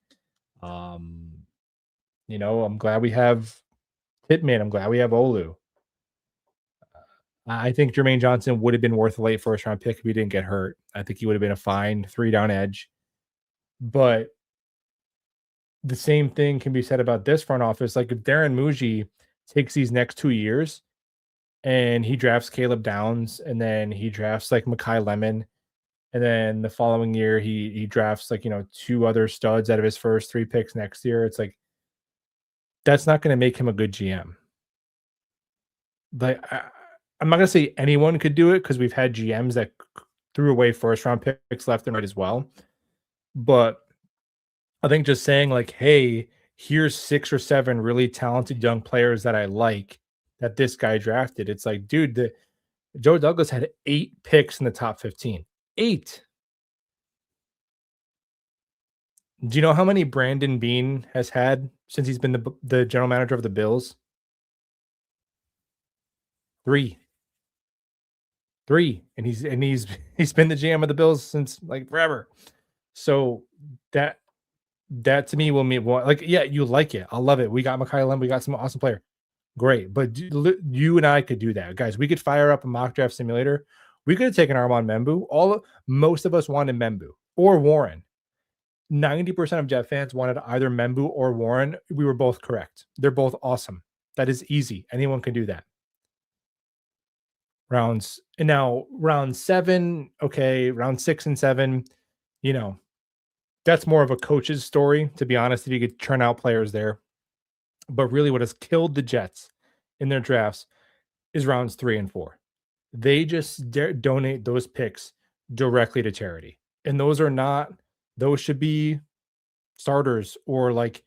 I'm glad we have Pittman. I'm glad we have Olu. I think Jermaine Johnson would have been worth a late first round pick if he didn't get hurt. I think he would have been a fine 3 down edge. But the same thing can be said about this front office. Like if Darren Muji takes these next 2 years and he drafts Caleb Downs and then he drafts like Makai Lemon, and then the following year he drafts like 2 other studs out of his first 3 picks next year. It's like that's not going to make him a good GM. Like I'm not going to say anyone could do it because we've had GMs that threw away first round picks left and right as well. But I think just saying like, hey, here's 6 or 7 really talented young players that I like that this guy drafted. It's like, dude, Joe Douglas had 8 picks in the top 15. 8. Do you know how many Brandon Beane has had since he's been the general manager of the Bills? 3. 3. And he's he's been the GM of the Bills since like forever. So that to me will mean like, yeah, you like it. I love it. We got Makai Lemon. We got some awesome player. Great. But you and I could do that. Guys, we could fire up a mock draft simulator. We could have taken Armand Membu. Most of us wanted Membu or Warren. 90% of Jet fans wanted either Membu or Warren. We were both correct. They're both awesome. That is easy. Anyone can do that. Rounds. And now round 7, okay, round 6 and 7, that's more of a coach's story, to be honest, if you could churn out players there. But really what has killed the Jets in their drafts is rounds 3 and 4. They just donate those picks directly to charity. And those should be starters or like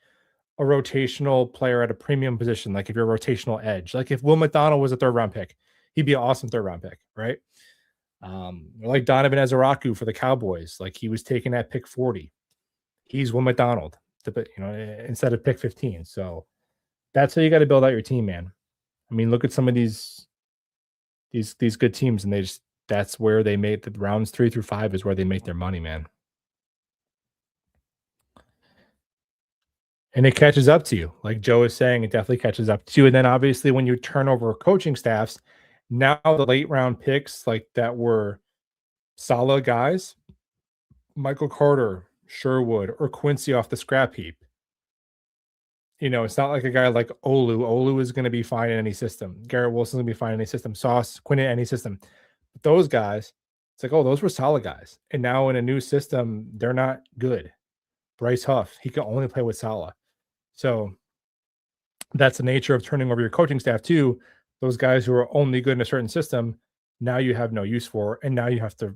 a rotational player at a premium position. Like if you're a rotational edge, like if Will McDonald was a 3rd round pick, he'd be an awesome 3rd round pick, right? Like Donovan Ezeraku for the Cowboys, like he was taken at pick 40. He's Will McDonald, instead of pick 15. So that's how you got to build out your team, man. I mean, look at some of these good teams, and that's where they made the rounds 3 through 5 is where they make their money, man. And it catches up to you. Like Joe is saying, it definitely catches up to you. And then obviously when you turn over coaching staffs, now the late round picks like that were solid guys, Michael Carter, Sherwood, or Quincy off the scrap heap. It's not like a guy like Olu. Olu is going to be fine in any system. Garrett Wilson's going to be fine in any system. Sauce, Quinn in any system. But those guys, it's like, oh, those were solid guys. And now in a new system, they're not good. Bryce Huff, he can only play with Salah. So that's the nature of turning over your coaching staff too. Those guys who are only good in a certain system, now you have no use for, and now you have to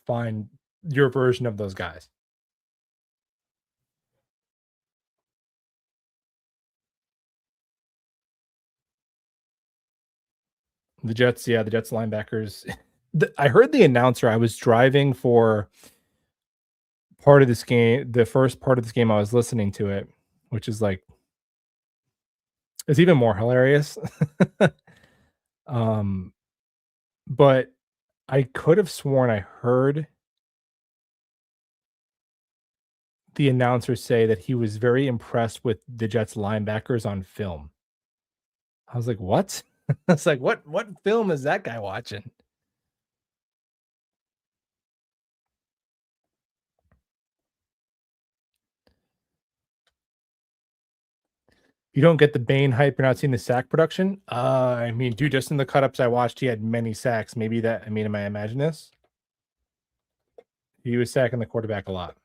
find your version of those guys. The Jets linebackers. I heard the announcer. I was driving for part of this game, the first part of this game. I was listening to it, which is like, it's even more hilarious. But I could have sworn I heard the announcer say that he was very impressed with the Jets linebackers on film. I was like, what? I was like, what film is that guy watching? You don't get the Bane hype. You're not seeing the sack production. I mean, dude, just in the cut-ups I watched, he had many sacks. Maybe that. I mean, am I imagining this? He was sacking the quarterback a lot.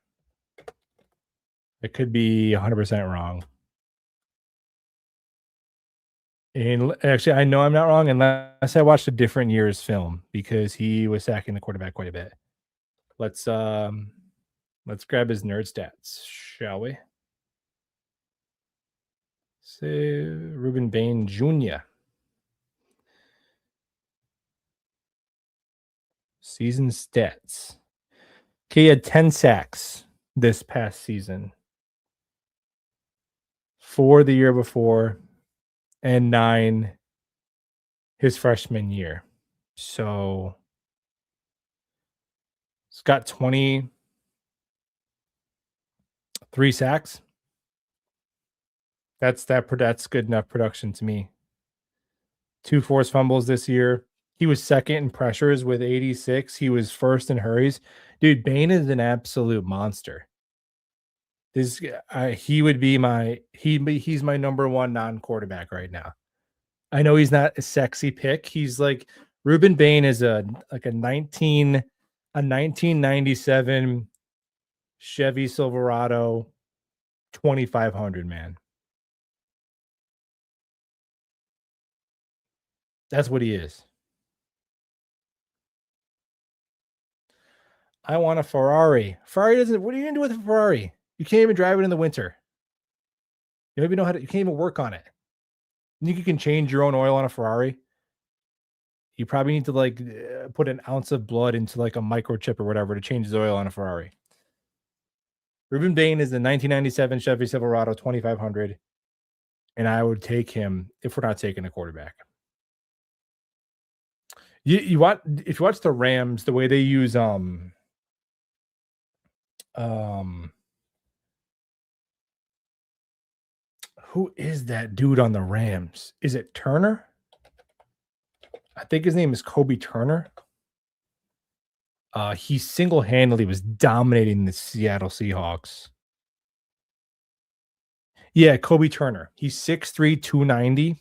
It could be 100% wrong. And actually, I know I'm not wrong unless I watched a different year's film because he was sacking the quarterback quite a bit. Let's grab his nerd stats, shall we? Say Ruben Bain Jr. Season stats. Okay, he had 10 sacks this past season. 4 the year before, and 9 his freshman year. So he's got 23 sacks. That's good enough production to me. 2 forced fumbles this year. He was second in pressures with 86. He was first in hurries. Dude, Bane is an absolute monster. He would be he's my number one non-quarterback right now. I know he's not a sexy pick. He's like Ruben Bain is a 1997 Chevy Silverado 2500, man. That's what he is. I want a Ferrari. Ferrari doesn't. What are you gonna do with a Ferrari? You can't even drive it in the winter. You don't even know how to. You can't even work on it. You think you can change your own oil on a Ferrari? You probably need to like put an ounce of blood into like a microchip or whatever to change the oil on a Ferrari. Ruben Bain is the 1997 Chevy Silverado 2500, and I would take him if we're not taking a quarterback. You want if you watch the Rams, the way they use who is that dude on the Rams? Is it Turner? I think his name is Kobe Turner. He single-handedly was dominating the Seattle Seahawks. Yeah, Kobe Turner. He's 6'3", 290.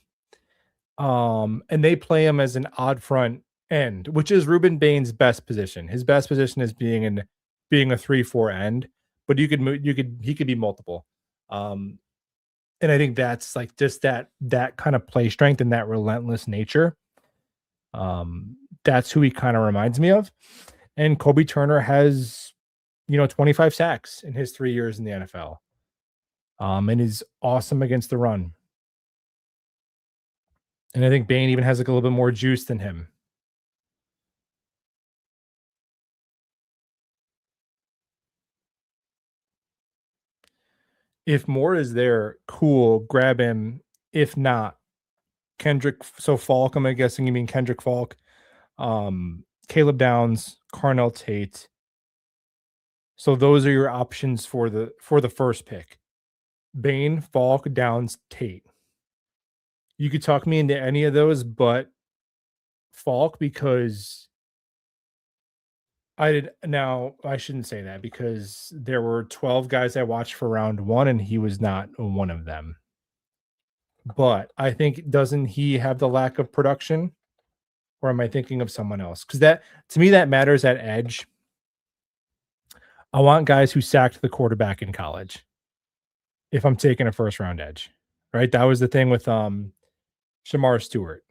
And they play him as an odd front end, which is Ruben Bain's best position. His best position is being a 3-4 end, but he could be multiple. And I think that's like just that kind of play strength and that relentless nature. That's who he kind of reminds me of. And Kobe Turner has, 25 sacks in his 3 years in the NFL. And is awesome against the run. And I think Bain even has like a little bit more juice than him. If Moore is there, cool, grab him. If not, Kendrick. So Falk, I'm guessing you mean Kendrick Falk, Caleb Downs, Carnell Tate. So those are your options for the first pick. Bain, Falk, Downs, Tate. You could talk me into any of those, but Falk, because I shouldn't say that because there were 12 guys I watched for round one and he was not one of them. But I think, doesn't he have the lack of production? Or am I thinking of someone else? Because that, to me, that matters at edge. I want guys who sacked the quarterback in college if I'm taking a first round edge, right? That was the thing with Shamar Stewart,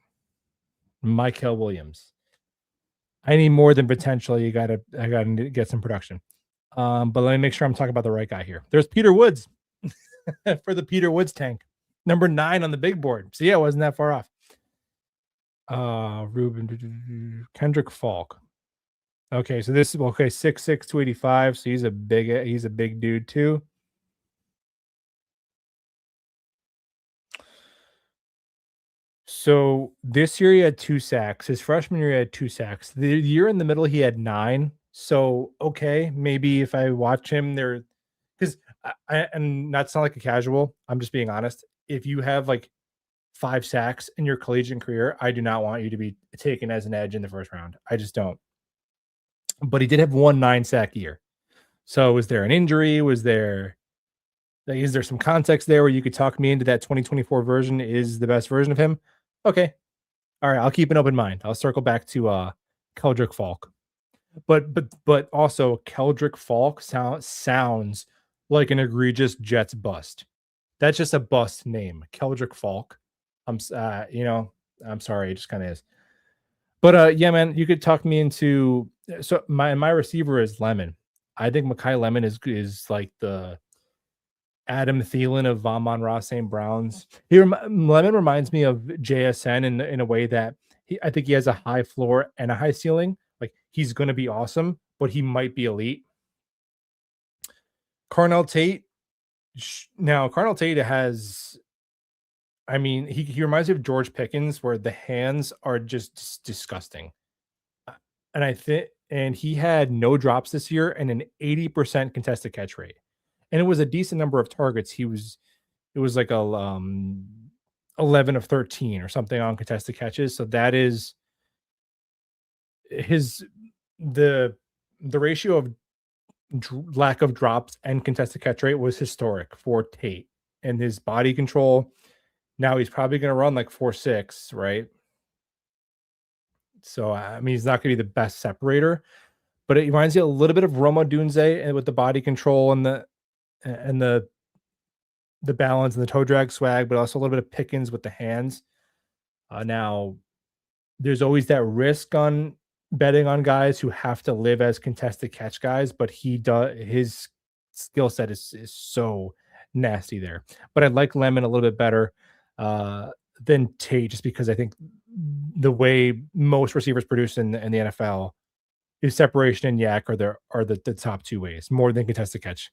Michael Williams. I need more than potential. I gotta get some production. But let me make sure I'm talking about the right guy here. There's Peter Woods for the Peter Woods tank, number 9 on the big board. So yeah, it wasn't that far off. Kendrick Falk. Okay, so this is 6'6", 285. So he's a big dude too. So this year he had 2 sacks. His freshman year he had 2 sacks. The year in the middle he had 9. So okay, maybe if I watch him there, because and not sound like a casual, I'm just being honest. If you have like 5 sacks in your collegiate career, I do not want you to be taken as an edge in the first round. I just don't. But he did have 1 9-sack year. So was there an injury? Is there some context there where you could talk me into that 2024 version is the best version of him? Okay. All right, I'll keep an open mind. I'll circle back to Keldrick Falk. But also Keldrick Falk sounds like an egregious Jets bust. That's just a bust name, Keldrick Falk. I'm sorry, it just kind of is. But yeah, man, you could talk me into. So my receiver is Lemon. I think Mekhi Lemon is like the Adam Thielen of Amon-Ra St. Brown's. Lemon reminds me of JSN in a way that I think he has a high floor and a high ceiling. Like he's going to be awesome, but he might be elite. Carnell Tate. Now Carnell Tate has. I mean, he reminds me of George Pickens, where the hands are just disgusting. And he had no drops this year and an 80% contested catch rate. And it was a decent number of targets. It was like 11 of 13 or something on contested catches. So that is his the ratio of lack of drops and contested catch rate was historic for Tate, and his body control. Now he's probably going to run like 4.6, right? So I mean, he's not going to be the best separator, but it reminds you a little bit of Roma Dunze and with the body control and and the balance and the toe drag swag, but also a little bit of Pickens with the hands. Now there's always that risk on betting on guys who have to live as contested catch guys, but his skill set is so nasty there. But I like Lemon a little bit better than Tate, just because I think the way most receivers produce in the NFL is separation and yak are the top two ways more than contested catch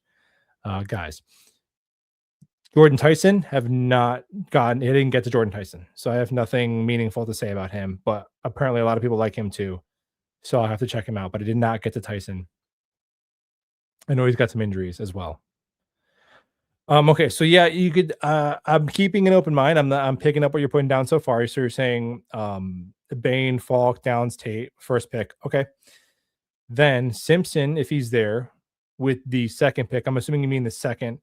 guys. Jordan Tyson have not gotten. It didn't get to Jordan Tyson, so I have nothing meaningful to say about him. But apparently, a lot of people like him too, so I'll have to check him out. But I did not get to Tyson. I know he's got some injuries as well. Okay, so yeah, you could. I'm keeping an open mind. I'm picking up what you're putting down so far. So you're saying Bain, Falk, Downs, Tate, first pick. Okay, then Simpson if he's there with the second pick. I'm assuming you mean the second.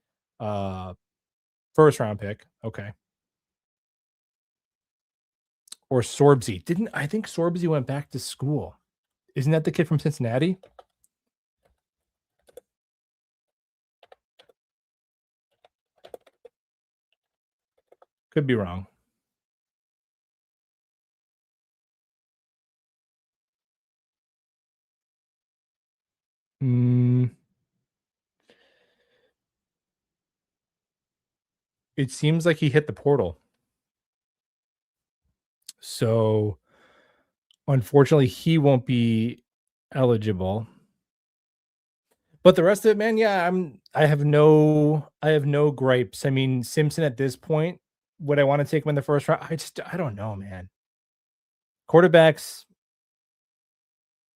First round pick. Okay. Or Sorbsy. I think Sorbsy went back to school. Isn't that the kid from Cincinnati? Could be wrong. It seems like he hit the portal. So unfortunately, he won't be eligible. But the rest of it, man, yeah, I have no gripes. I mean, Simpson at this point, would I want to take him in the first round? I don't know, man. Quarterbacks,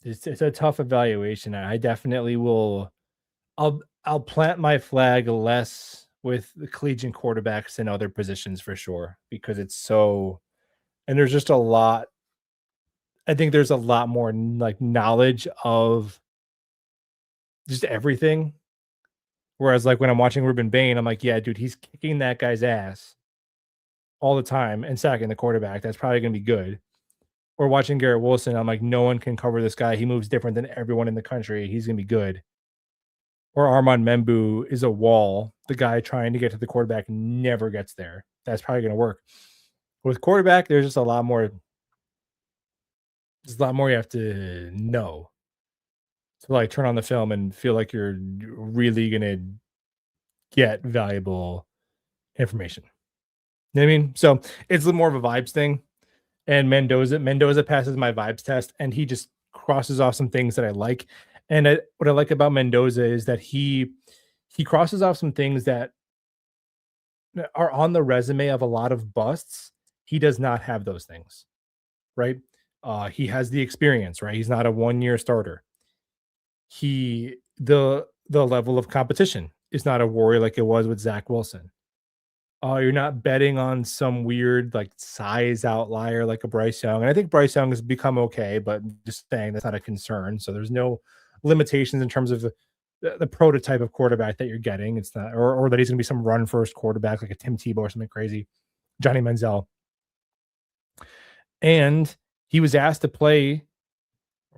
it's a tough evaluation. I definitely will. I'll plant my flag less with the collegiate quarterbacks and other positions for sure because it's so. And there's just a lot. I think there's a lot more like knowledge of just everything. Whereas like when I'm watching Ruben Bain, I'm like, yeah, dude, he's kicking that guy's ass all the time and sacking the quarterback. That's probably gonna be good. Or watching Garrett Wilson, I'm like, no one can cover this guy. He moves different than everyone in the country. He's gonna be good. Or Armand Membu is a wall. The guy trying to get to the quarterback never gets there. That's probably gonna work. With quarterback, there's just a lot more. There's a lot more you have to know to like turn on the film and feel like you're really gonna get valuable information. You know what I mean? So it's a little more of a vibes thing. And Mendoza passes my vibes test, and he just crosses off some things that I like. And what I like about Mendoza is that he crosses off some things that are on the resume of a lot of busts. He does not have those things, right? He has the experience, right? He's not a 1-year starter. The level of competition is not a worry like it was with Zach Wilson. You're not betting on some weird like size outlier like a Bryce Young. And I think Bryce Young has become okay, but just saying that's not a concern. So there's no limitations in terms of the prototype of quarterback that you're getting. It's not, or that he's going to be some run first quarterback like a Tim Tebow or something crazy, Johnny Manziel. And he was asked to play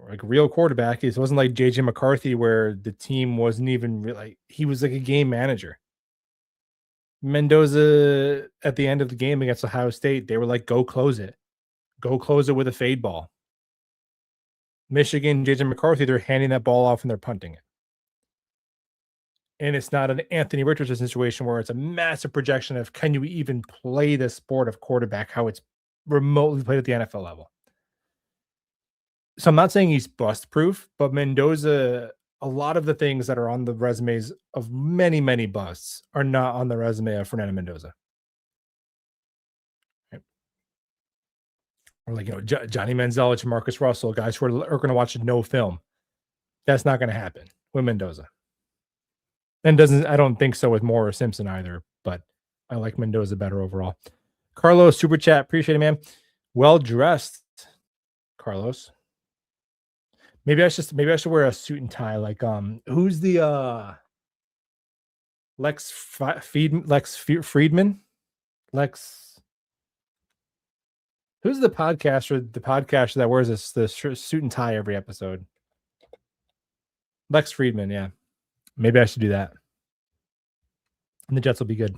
like a real quarterback. It wasn't like JJ McCarthy where the team wasn't even really, he was like a game manager. Mendoza at the end of the game against Ohio State, they were like, go close it. Go close it with a fade ball. Michigan, JJ McCarthy, they're handing that ball off and they're punting it. And it's not an Anthony Richardson situation where it's a massive projection of can you even play the sport of quarterback, how it's remotely played at the NFL level. So I'm not saying he's bust proof, but Mendoza, a lot of the things that are on the resumes of many, many busts are not on the resume of Fernando Mendoza. Right? Or like, Johnny Manziel, Marcus Russell, guys who are going to watch no film. That's not going to happen with Mendoza. And I don't think so with Moore or Simpson either, but I like Mendoza better overall. Carlos, super chat. Appreciate it, man. Well dressed, Carlos. maybe I should wear a suit and tie. Like who's the Friedman? Lex Who's the podcaster that wears this suit and tie every episode? Lex Friedman, yeah. Maybe I should do that. And the Jets will be good.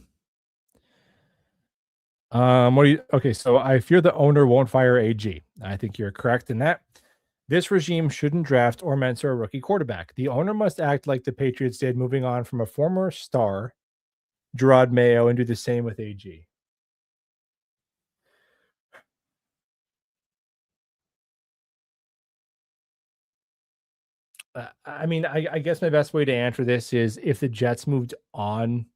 What do you okay? So I fear the owner won't fire AG. I think you're correct in that. This regime shouldn't draft or mentor a rookie quarterback. The owner must act like the Patriots did, moving on from a former star, Gerard Mayo, and do the same with AG. I mean, I guess my best way to answer this is if the Jets moved on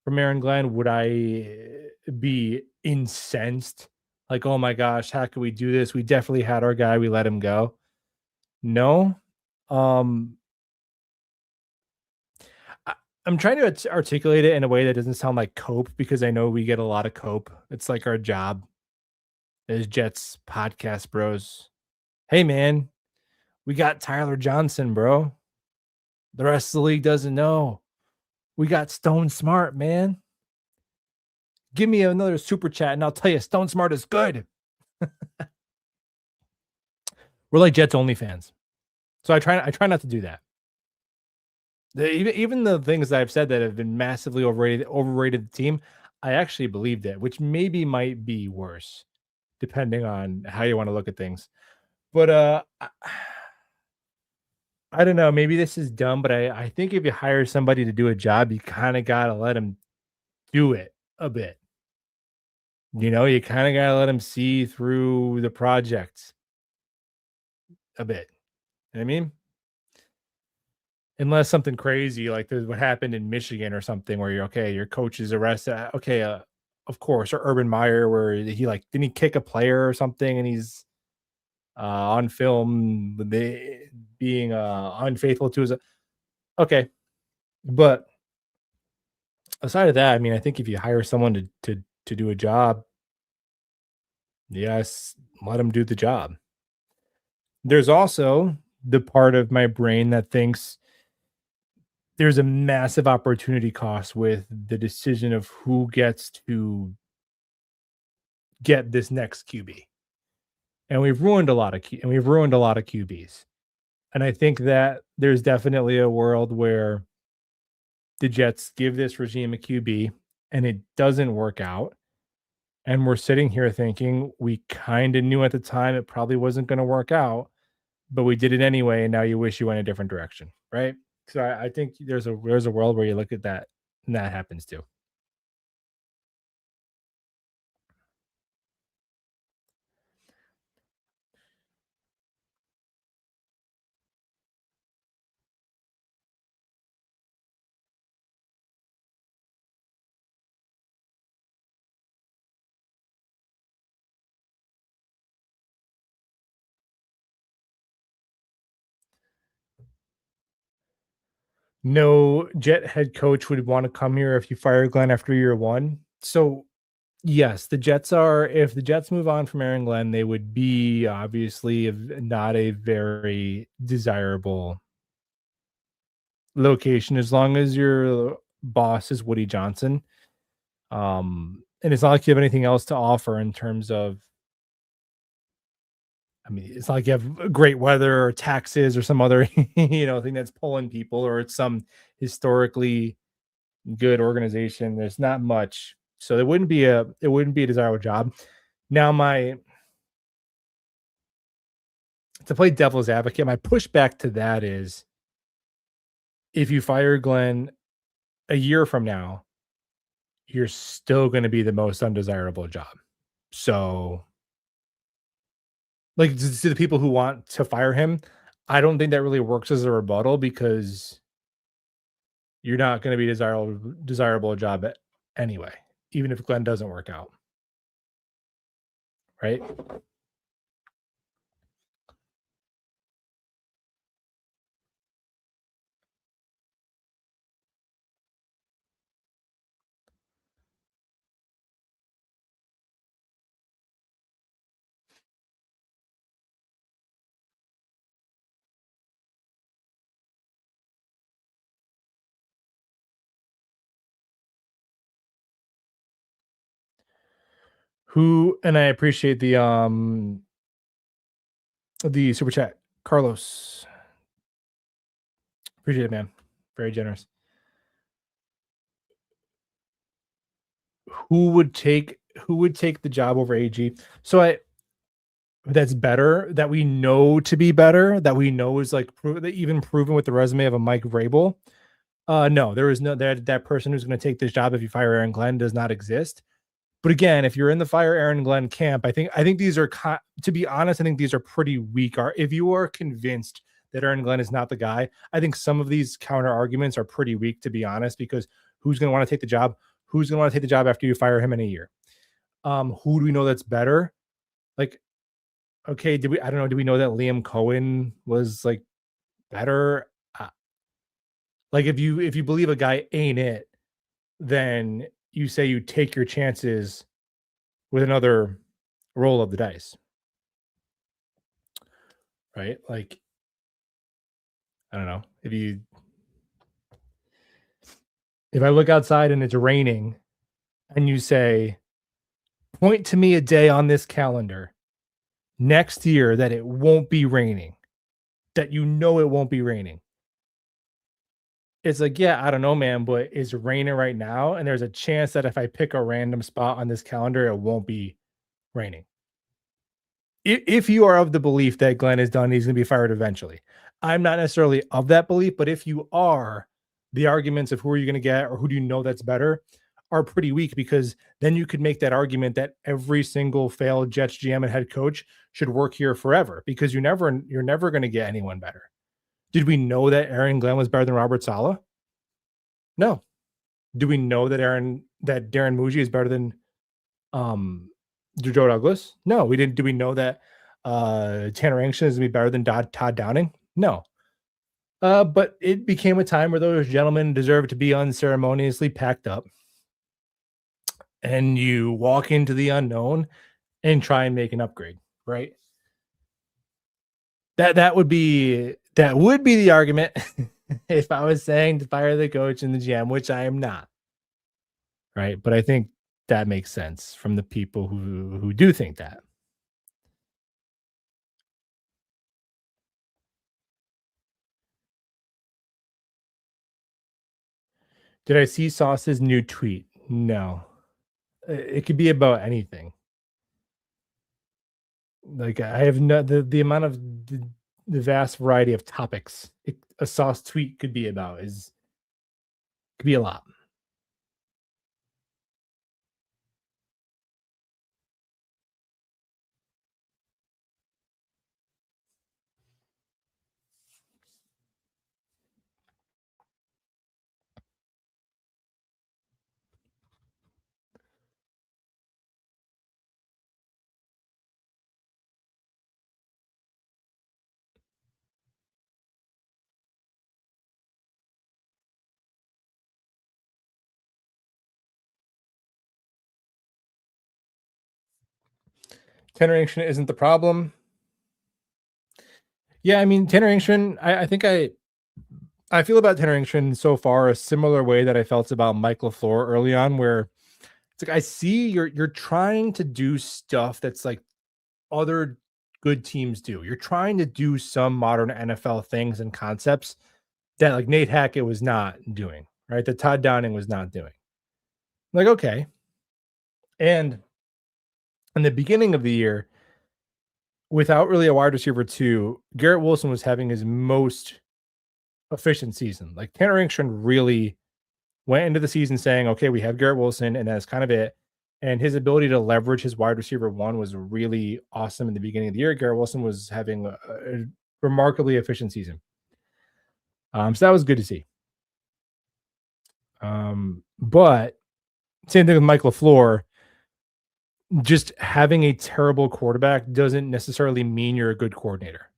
from Aaron Glenn, would I be incensed? Like, oh my gosh, how could we do this? We definitely had our guy, we let him go. No. Um, I, I'm trying to articulate it in a way that doesn't sound like cope because I know we get a lot of cope. It's like our job as Jets podcast bros. Hey man, we got Tyler Johnson, bro. The rest of the league doesn't know. We got Stone Smart, man. Give me another super chat and I'll tell you Stone Smart is good. We're like Jets only fans. So I try not to do that. Even the things that I've said that have been massively overrated the team, I actually believed it, which maybe might be worse, depending on how you want to look at things. But I don't know. Maybe this is dumb, but I think if you hire somebody to do a job, you kind of gotta let them do it a bit. You kind of gotta let them see through the project a bit. You know what I mean? Unless something crazy like what happened in Michigan or something where you're okay, your coach is arrested. Okay, of course, or Urban Meyer where he like didn't he kick a player or something and he's on film being unfaithful to his okay. But aside of that, I mean, I think if you hire someone to do a job, yes, let them do the job. There's also the part of my brain that thinks there's a massive opportunity cost with the decision of who gets to get this next QB. And we've ruined a lot of QBs. And I think that there's definitely a world where the Jets give this regime a QB and it doesn't work out. And we're sitting here thinking we kind of knew at the time it probably wasn't going to work out, but we did it anyway. And now you wish you went a different direction. Right. So I think there's a world where you look at that and that happens too. No Jet head coach would want to come here if you fire Glenn after year one. So yes, if the Jets move on from Aaron Glenn, they would be obviously not a very desirable location as long as your boss is Woody Johnson. And it's not like you have anything else to offer in terms of, I mean, it's not like you have great weather or taxes or some other, thing that's pulling people, or it's some historically good organization. There's not much. So it wouldn't be a desirable job. Now to play devil's advocate, my pushback to that is if you fire Glenn a year from now, you're still going to be the most undesirable job. So, like, to the people who want to fire him, I don't think that really works as a rebuttal because you're not going to be desirable job anyway, even if Glenn doesn't work out, right? Who and I appreciate the super chat. Carlos. Appreciate it, man. Very generous. Who would take the job over AG? So that's better, that we know to be better, that we know is like even proven with the resume of a Mike Vrabel. No, there is no that person who's going to take this job if you fire Aaron Glenn does not exist. But again, if you're in the fire Aaron Glenn camp, I think these are to be honest, I think these are pretty weak. If you are convinced that Aaron Glenn is not the guy, I think some of these counter arguments are pretty weak, to be honest, because who's going to want to take the job? Who's going to want to take the job after you fire him in a year? Who do we know that's better? Like, okay, I don't know, do we know that Liam Cohen was like better? Like if you believe a guy ain't it, then you say you take your chances with another roll of the dice, right? Like, I don't know. If I look outside and it's raining and you say, point to me a day on this calendar next year that it won't be raining, that you know it won't be raining. It's like, yeah, I don't know, man, but it's raining right now. And there's a chance that if I pick a random spot on this calendar, it won't be raining. If you are of the belief that Glenn is done, he's going to be fired eventually. I'm not necessarily of that belief, but if you are, the arguments of who are you going to get or who do you know that's better are pretty weak, because then you could make that argument that every single failed Jets GM and head coach should work here forever, because you're never going to get anyone better. Did we know that Aaron Glenn was better than Robert Saleh? No. Do we know that Darren Muji is better than Joe Douglas? No, we didn't. Do we know that Tanner Angston is going to be better than Todd Downing? No. But it became a time where those gentlemen deserved to be unceremoniously packed up, and you walk into the unknown and try and make an upgrade, right? That would be the argument if I was saying to fire the coach and the GM, which I am not, right? But I think that makes sense from the people who do think that. Did I see Sauce's new tweet? No. It could be about anything. Like, I have the amount of the vast variety of topics a Sauce tweet could be about could be a lot. Tanner Angston isn't the problem. Yeah, I mean, Tanner Angston, I think I feel about Tanner Angston so far a similar way that I felt about Mike LaFleur early on, where it's like, I see you're trying to do stuff that's like other good teams do. You're trying to do some modern NFL things and concepts that like Nate Hackett was not doing, right? That Todd Downing was not doing. Like, okay. And in the beginning of the year, without really a wide receiver two, Garrett Wilson was having his most efficient season. Like, Tanner Angston really went into the season saying, okay, we have Garrett Wilson, and that's kind of it. And his ability to leverage his wide receiver one was really awesome in the beginning of the year. Garrett Wilson was having a remarkably efficient season. So that was good to see. But same thing with Mike LaFleur. Just having a terrible quarterback doesn't necessarily mean you're a good coordinator.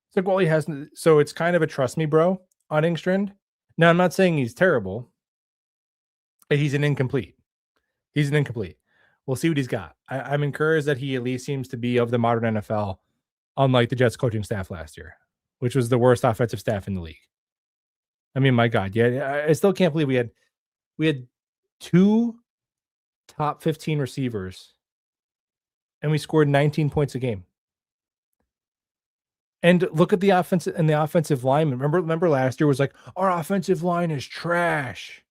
It's like, well, he hasn't. So it's kind of a trust me, bro, on Engstrand. Now, I'm not saying he's terrible. He's an incomplete. We'll see what he's got. I'm encouraged that he at least seems to be of the modern NFL, unlike the Jets coaching staff last year, which was the worst offensive staff in the league. I mean, my God, yeah, I still can't believe we had two top 15 receivers and we scored 19 points a game. And look at the offensive lineman. Remember last year was like, our offensive line is trash.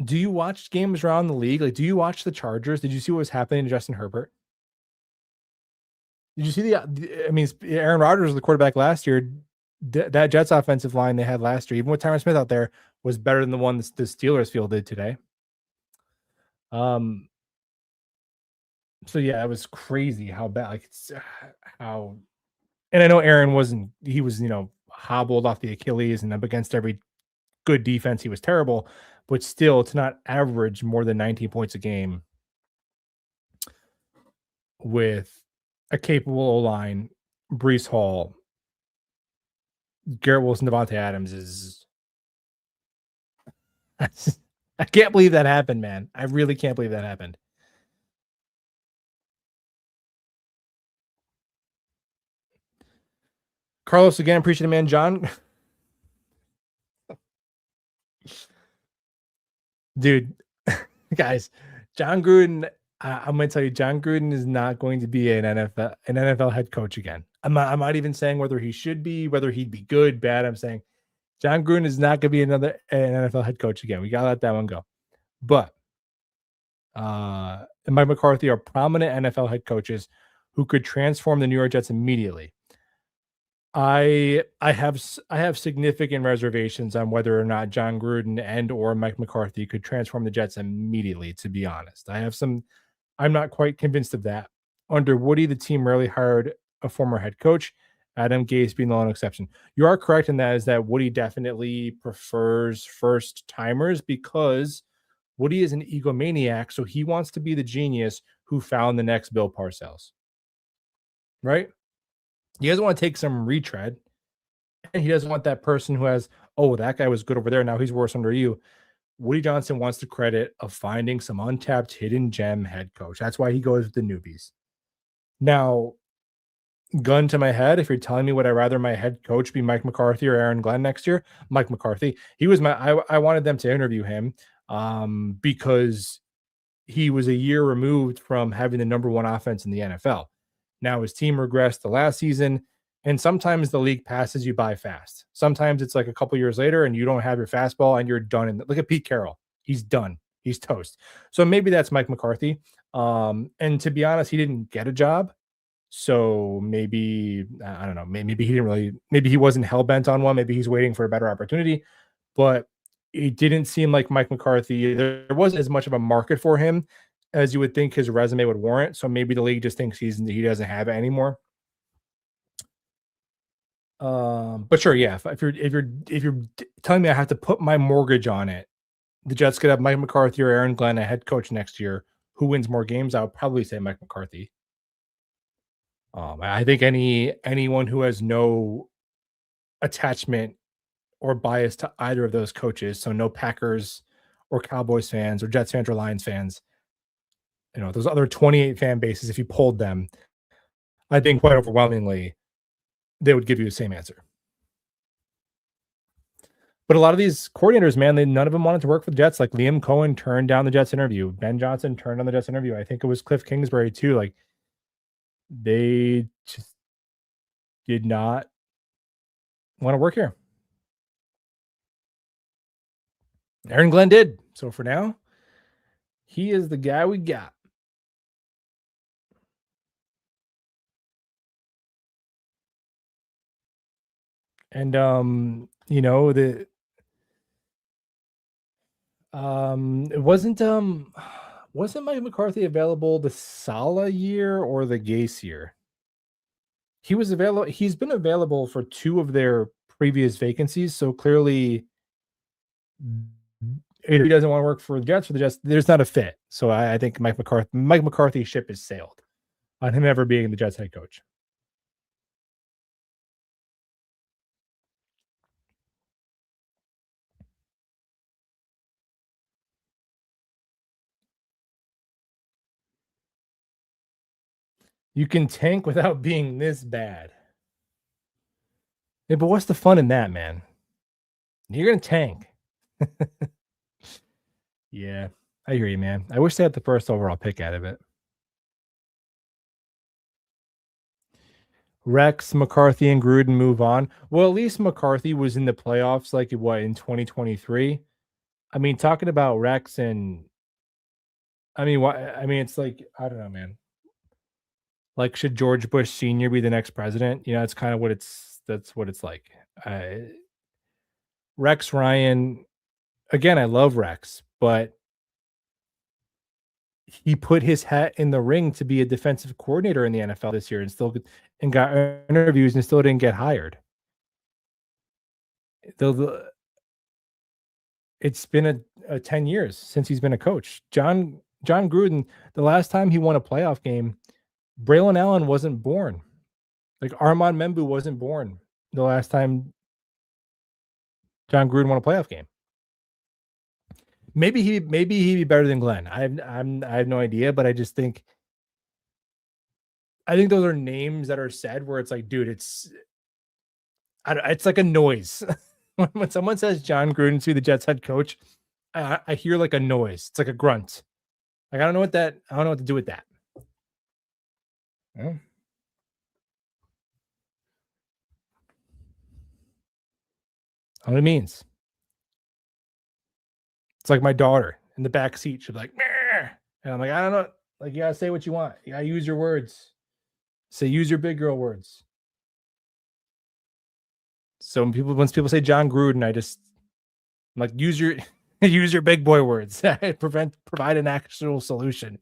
Do you watch games around the league? Like, do you watch the Chargers? Did you see what was happening to Justin Herbert? Did you see I mean, Aaron Rodgers was the quarterback last year. That Jets offensive line they had last year, even with Tyron Smith out there, was better than the one the Steelers fielded today. So yeah, it was crazy how bad, like how, and I know Aaron wasn't, he was, hobbled off the Achilles and up against every good defense, he was terrible, but still to not average more than 19 points a game with a capable O-line, Breece Hall, Garrett Wilson, Devontae Adams is, I can't believe that happened, man. I really can't believe that happened. Carlos, again, appreciate it, man. John, dude, guys, John Gruden, I'm going to tell you, John Gruden is not going to be an NFL head coach again. I'm not even saying whether he should be, whether he'd be good, bad. I'm saying John Gruden is not going to be an NFL head coach again. We got to let that one go. But and Mike McCarthy are prominent NFL head coaches who could transform the New York Jets immediately. I have significant reservations on whether or not John Gruden and or Mike McCarthy could transform the Jets immediately, to be honest. I'm not quite convinced of that. Under Woody, the team rarely hired a former head coach, Adam Gase being the lone exception. You are correct in that, is that Woody definitely prefers first timers because Woody is an egomaniac, so he wants to be the genius who found the next Bill Parcells. Right? He doesn't want to take some retread. And he doesn't want that person who has, oh, that guy was good over there, now he's worse under you. Woody Johnson wants the credit of finding some untapped hidden gem head coach. That's why he goes with the newbies. Now, gun to my head, if you're telling me would I rather my head coach be Mike McCarthy or Aaron Glenn next year, Mike McCarthy. He was I wanted them to interview him because he was a year removed from having the number one offense in the NFL. Now his team regressed the last season, and sometimes the league passes you by fast. Sometimes it's like a couple years later and you don't have your fastball and you're done. And look at Pete Carroll. He's done. He's toast. So maybe that's Mike McCarthy. And to be honest, he didn't get a job. So maybe, I don't know, maybe he wasn't hell-bent on one. Maybe he's waiting for a better opportunity. But it didn't seem like Mike McCarthy, there wasn't as much of a market for him as you would think his resume would warrant. So maybe the league just thinks he doesn't have it anymore. But sure, yeah. If you're telling me I have to put my mortgage on it, the Jets could have Mike McCarthy or Aaron Glenn, a head coach next year. Who wins more games? I would probably say Mike McCarthy. I think anyone who has no attachment or bias to either of those coaches, so no Packers or Cowboys fans or Jets fans or Lions fans, those other 28 fan bases, if you polled them, I think quite overwhelmingly, they would give you the same answer. But a lot of these coordinators, man, none of them wanted to work for the Jets. Like Liam Cohen turned down the Jets interview. Ben Johnson turned down the Jets interview. I think it was Cliff Kingsbury too. Like they just did not want to work here. Aaron Glenn did. So for now, he is the guy we got. And it wasn't Mike McCarthy available the Saleh year or the Gase year? He was available. He's been available for two of their previous vacancies. So clearly either he doesn't want to work for the Jets or the Jets. There's not a fit. So I think Mike McCarthy's ship is sailed on him ever being the Jets head coach. You can tank without being this bad. Yeah, but what's the fun in that, man? You're going to tank. Yeah, I hear you, man. I wish they had the first overall pick out of it. Rex, McCarthy, and Gruden move on. Well, at least McCarthy was in the playoffs, like what, in 2023. I mean, talking about Rex and I mean, what I mean, it's like I don't know, man. Like, should George Bush Sr. be the next president? You know, it's kind of what it's that's what it's like. Rex Ryan, again, I love Rex, but he put his hat in the ring to be a defensive coordinator in the NFL this year and got interviews and still didn't get hired. It's been a 10 years since he's been a coach. John Gruden, the last time he won a playoff game, Braylon Allen wasn't born. Like Armand Membu wasn't born the last time John Gruden won a playoff game. Maybe he'd be better than Glenn. I have no idea, but I think those are names that are said where it's like, dude, it's like a noise. When someone says John Gruden to the Jets head coach, I hear like a noise. It's like a grunt. Like I don't know what to do with that. Yeah. I don't know what it means. It's like my daughter in the back seat. She'll be like, meh. And I'm like, I don't know. Like, you gotta say what you want. You gotta use your words. Use your big girl words. So when people say John Gruden, I'm like, use your big boy words. Provide an actual solution.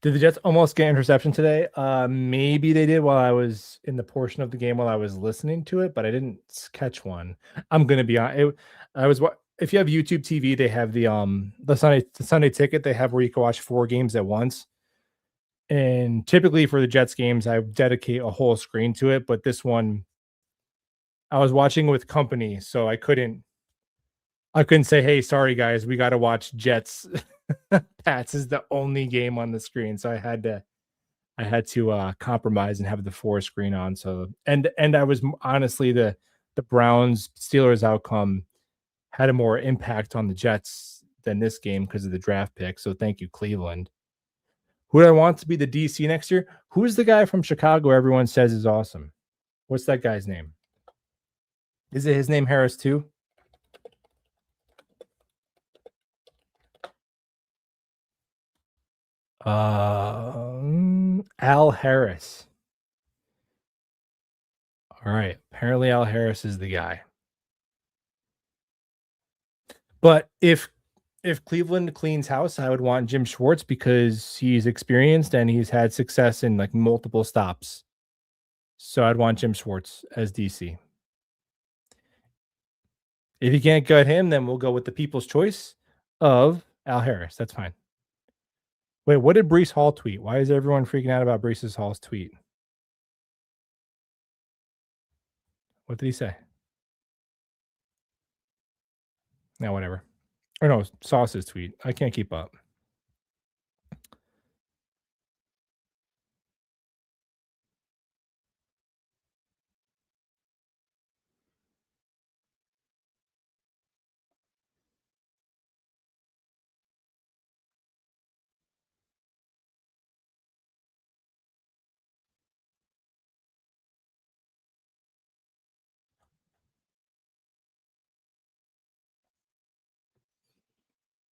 Did the Jets almost get interception today? Maybe they did while I was in the portion of the game while I was listening to it, but I didn't catch one. I'm gonna be on. If you have YouTube TV, they have the Sunday ticket. They have where you can watch 4 games at once. And typically for the Jets games, I dedicate a whole screen to it. But this one, I was watching with company, so I couldn't say, "Hey, sorry guys, we got to watch Jets." Pats is the only game on the screen, so I had to compromise and have the 4 screen on. So and I was honestly the Browns Steelers outcome had a more impact on the Jets than this game because of the draft pick. So thank you, Cleveland. Who do I want to be the DC next year? Who's the guy from Chicago everyone says is awesome? What's that guy's name? Is it his name Harris too? Al Harris. All right. Apparently Al Harris is the guy. But if Cleveland cleans house, I would want Jim Schwartz because he's experienced and he's had success in like multiple stops. So I'd want Jim Schwartz as DC. If you can't get him, then we'll go with the people's choice of Al Harris. That's fine. Wait, what did Breece Hall tweet? Why is everyone freaking out about Breece Hall's tweet? What did he say? Now, whatever. Or no, Sauce's tweet. I can't keep up.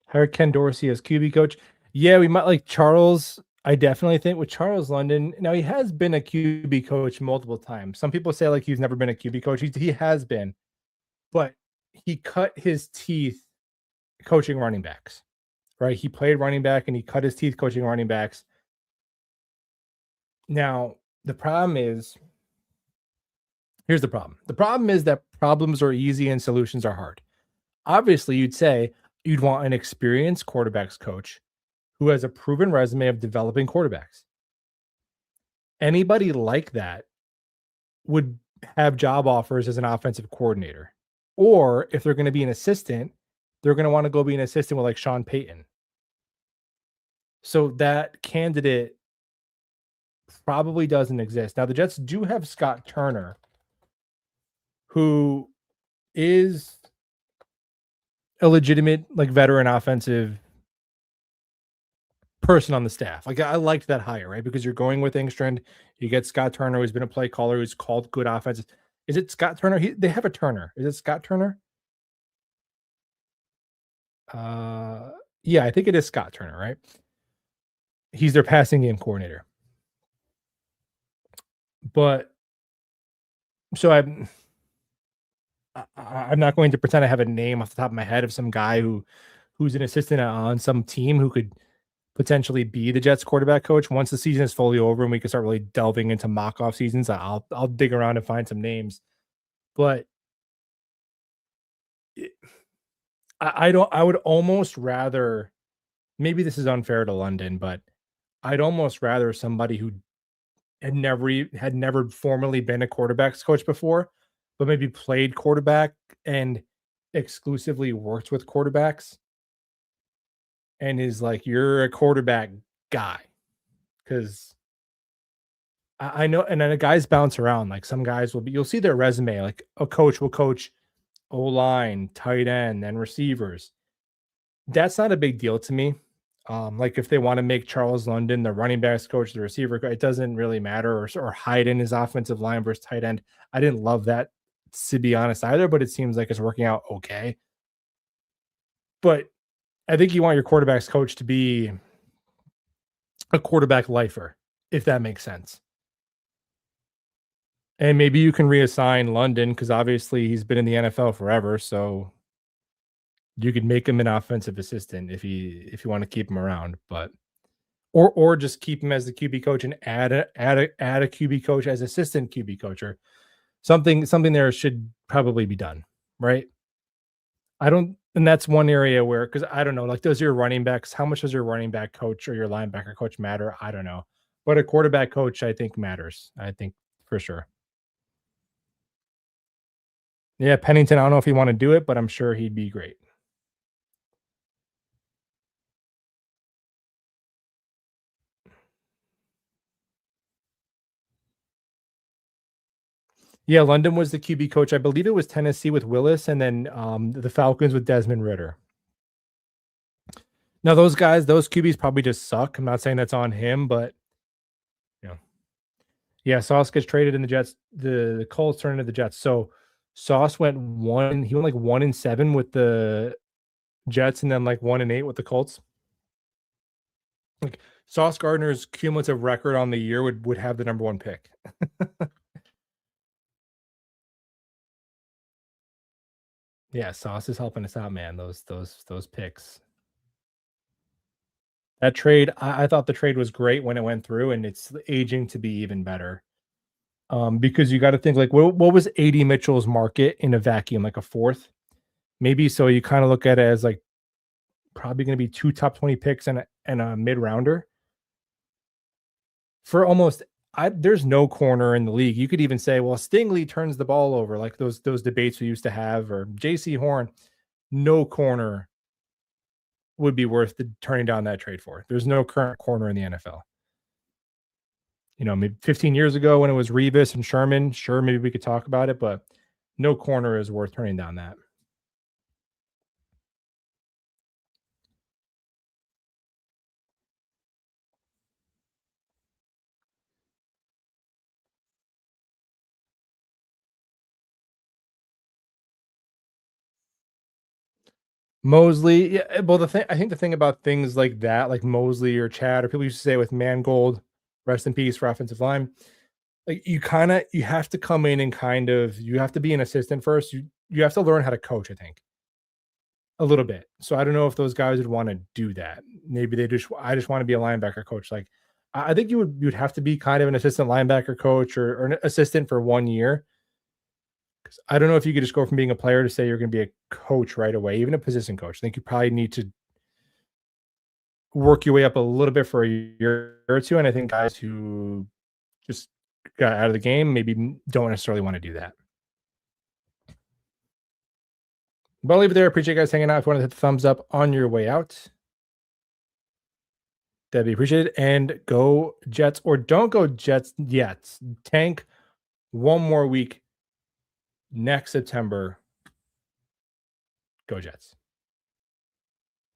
Hire Ken Dorsey as QB coach. Yeah, we might like Charles. I definitely think with Charles London. Now he has been a QB coach multiple times. Some people say like he's never been a QB coach. He has been, but he cut his teeth coaching running backs. Right? He played running back and he cut his teeth coaching running backs. Now the problem is, here's the problem. The problem is that problems are easy and solutions are hard. Obviously, you'd say you'd want an experienced quarterbacks coach who has a proven resume of developing quarterbacks. Anybody like that would have job offers as an offensive coordinator. Or if they're going to be an assistant, they're going to want to go be an assistant with like Sean Payton. So that candidate probably doesn't exist. Now the Jets do have Scott Turner, who is a legitimate like veteran offensive person on the staff. Like I liked that hire, right? Because you're going with Engstrand, you get Scott Turner, who's been a play caller, who's called good offenses. Is it Scott Turner? They have a Turner. Is it Scott Turner? Yeah, I think it is Scott Turner, right? He's their passing game coordinator. But so I'm not going to pretend I have a name off the top of my head of some guy who's an assistant on some team who could potentially be the Jets quarterback coach. Once the season is fully over and we can start really delving into mock off seasons, I'll dig around and find some names. But I would almost rather, maybe this is unfair to London, but I'd almost rather somebody who had never formally been a quarterbacks coach before, but maybe played quarterback and exclusively worked with quarterbacks and is like, you're a quarterback guy. Because I know, and then the guys bounce around. Like some guys you'll see their resume, like a coach will coach O-line, tight end, and receivers. That's not a big deal to me. Like if they want to make Charles London the running backs coach, the receiver, it doesn't really matter, or hide in his offensive line versus tight end. I didn't love that, to be honest, either, but it seems like it's working out okay. But I think you want your quarterbacks coach to be a quarterback lifer, if that makes sense. And maybe you can reassign London because obviously he's been in the NFL forever, so you could make him an offensive assistant if you want to keep him around, but or just keep him as the QB coach and add a QB coach as assistant QB coach, or something there should probably be done, right? And that's one area where, because I don't know, like, does your running backs, how much does your running back coach or your linebacker coach matter? I don't know, but a quarterback coach I think matters. I think for sure. Yeah, Pennington, I don't know if he want to do it, but I'm sure he'd be great. Yeah, London was the QB coach. I believe it was Tennessee with Willis, and then the Falcons with Desmond Ritter. Now those guys, those QBs probably just suck. I'm not saying that's on him, but you know, yeah, Sauce gets traded in the Jets. The Colts turn into the Jets. So Sauce went he went like 1-7 with the Jets, and then like 1-8 with the Colts. Like Sauce Gardner's cumulative record on the year would have the number 1 pick. Yeah, Sauce is helping us out, man. Those picks. That trade, I thought the trade was great when it went through, and it's aging to be even better. Because you got to think like, what was AD Mitchell's market in a vacuum, like a 4th, maybe. So you kind of look at it as like probably going to be 2 top 20 picks and a mid rounder for almost. There's no corner in the league. You could even say, well, Stingley turns the ball over, like those debates we used to have, or J.C. Horn. No corner would be worth turning down that trade for. There's no current corner in the NFL. You know, maybe 15 years ago when it was Revis and Sherman, sure, maybe we could talk about it, but no corner is worth turning down that. Mosley, yeah. Well, I think the thing about things like that, like Mosley or Chad, or people used to say with Mangold, rest in peace for offensive line. Like you have to come in and you have to be an assistant first. You have to learn how to coach, I think, a little bit. So I don't know if those guys would want to do that. Maybe I just want to be a linebacker coach. Like I think you'd have to be kind of an assistant linebacker coach or an assistant for 1 year. I don't know if you could just go from being a player to say you're going to be a coach right away, even a position coach. I think you probably need to work your way up a little bit for a year or 2. And I think guys who just got out of the game maybe don't necessarily want to do that. But I'll leave it there. Appreciate you guys hanging out. If you want to hit the thumbs up on your way out, that'd be appreciated. And go Jets, or don't go Jets yet. Tank one more week next September. Go Jets.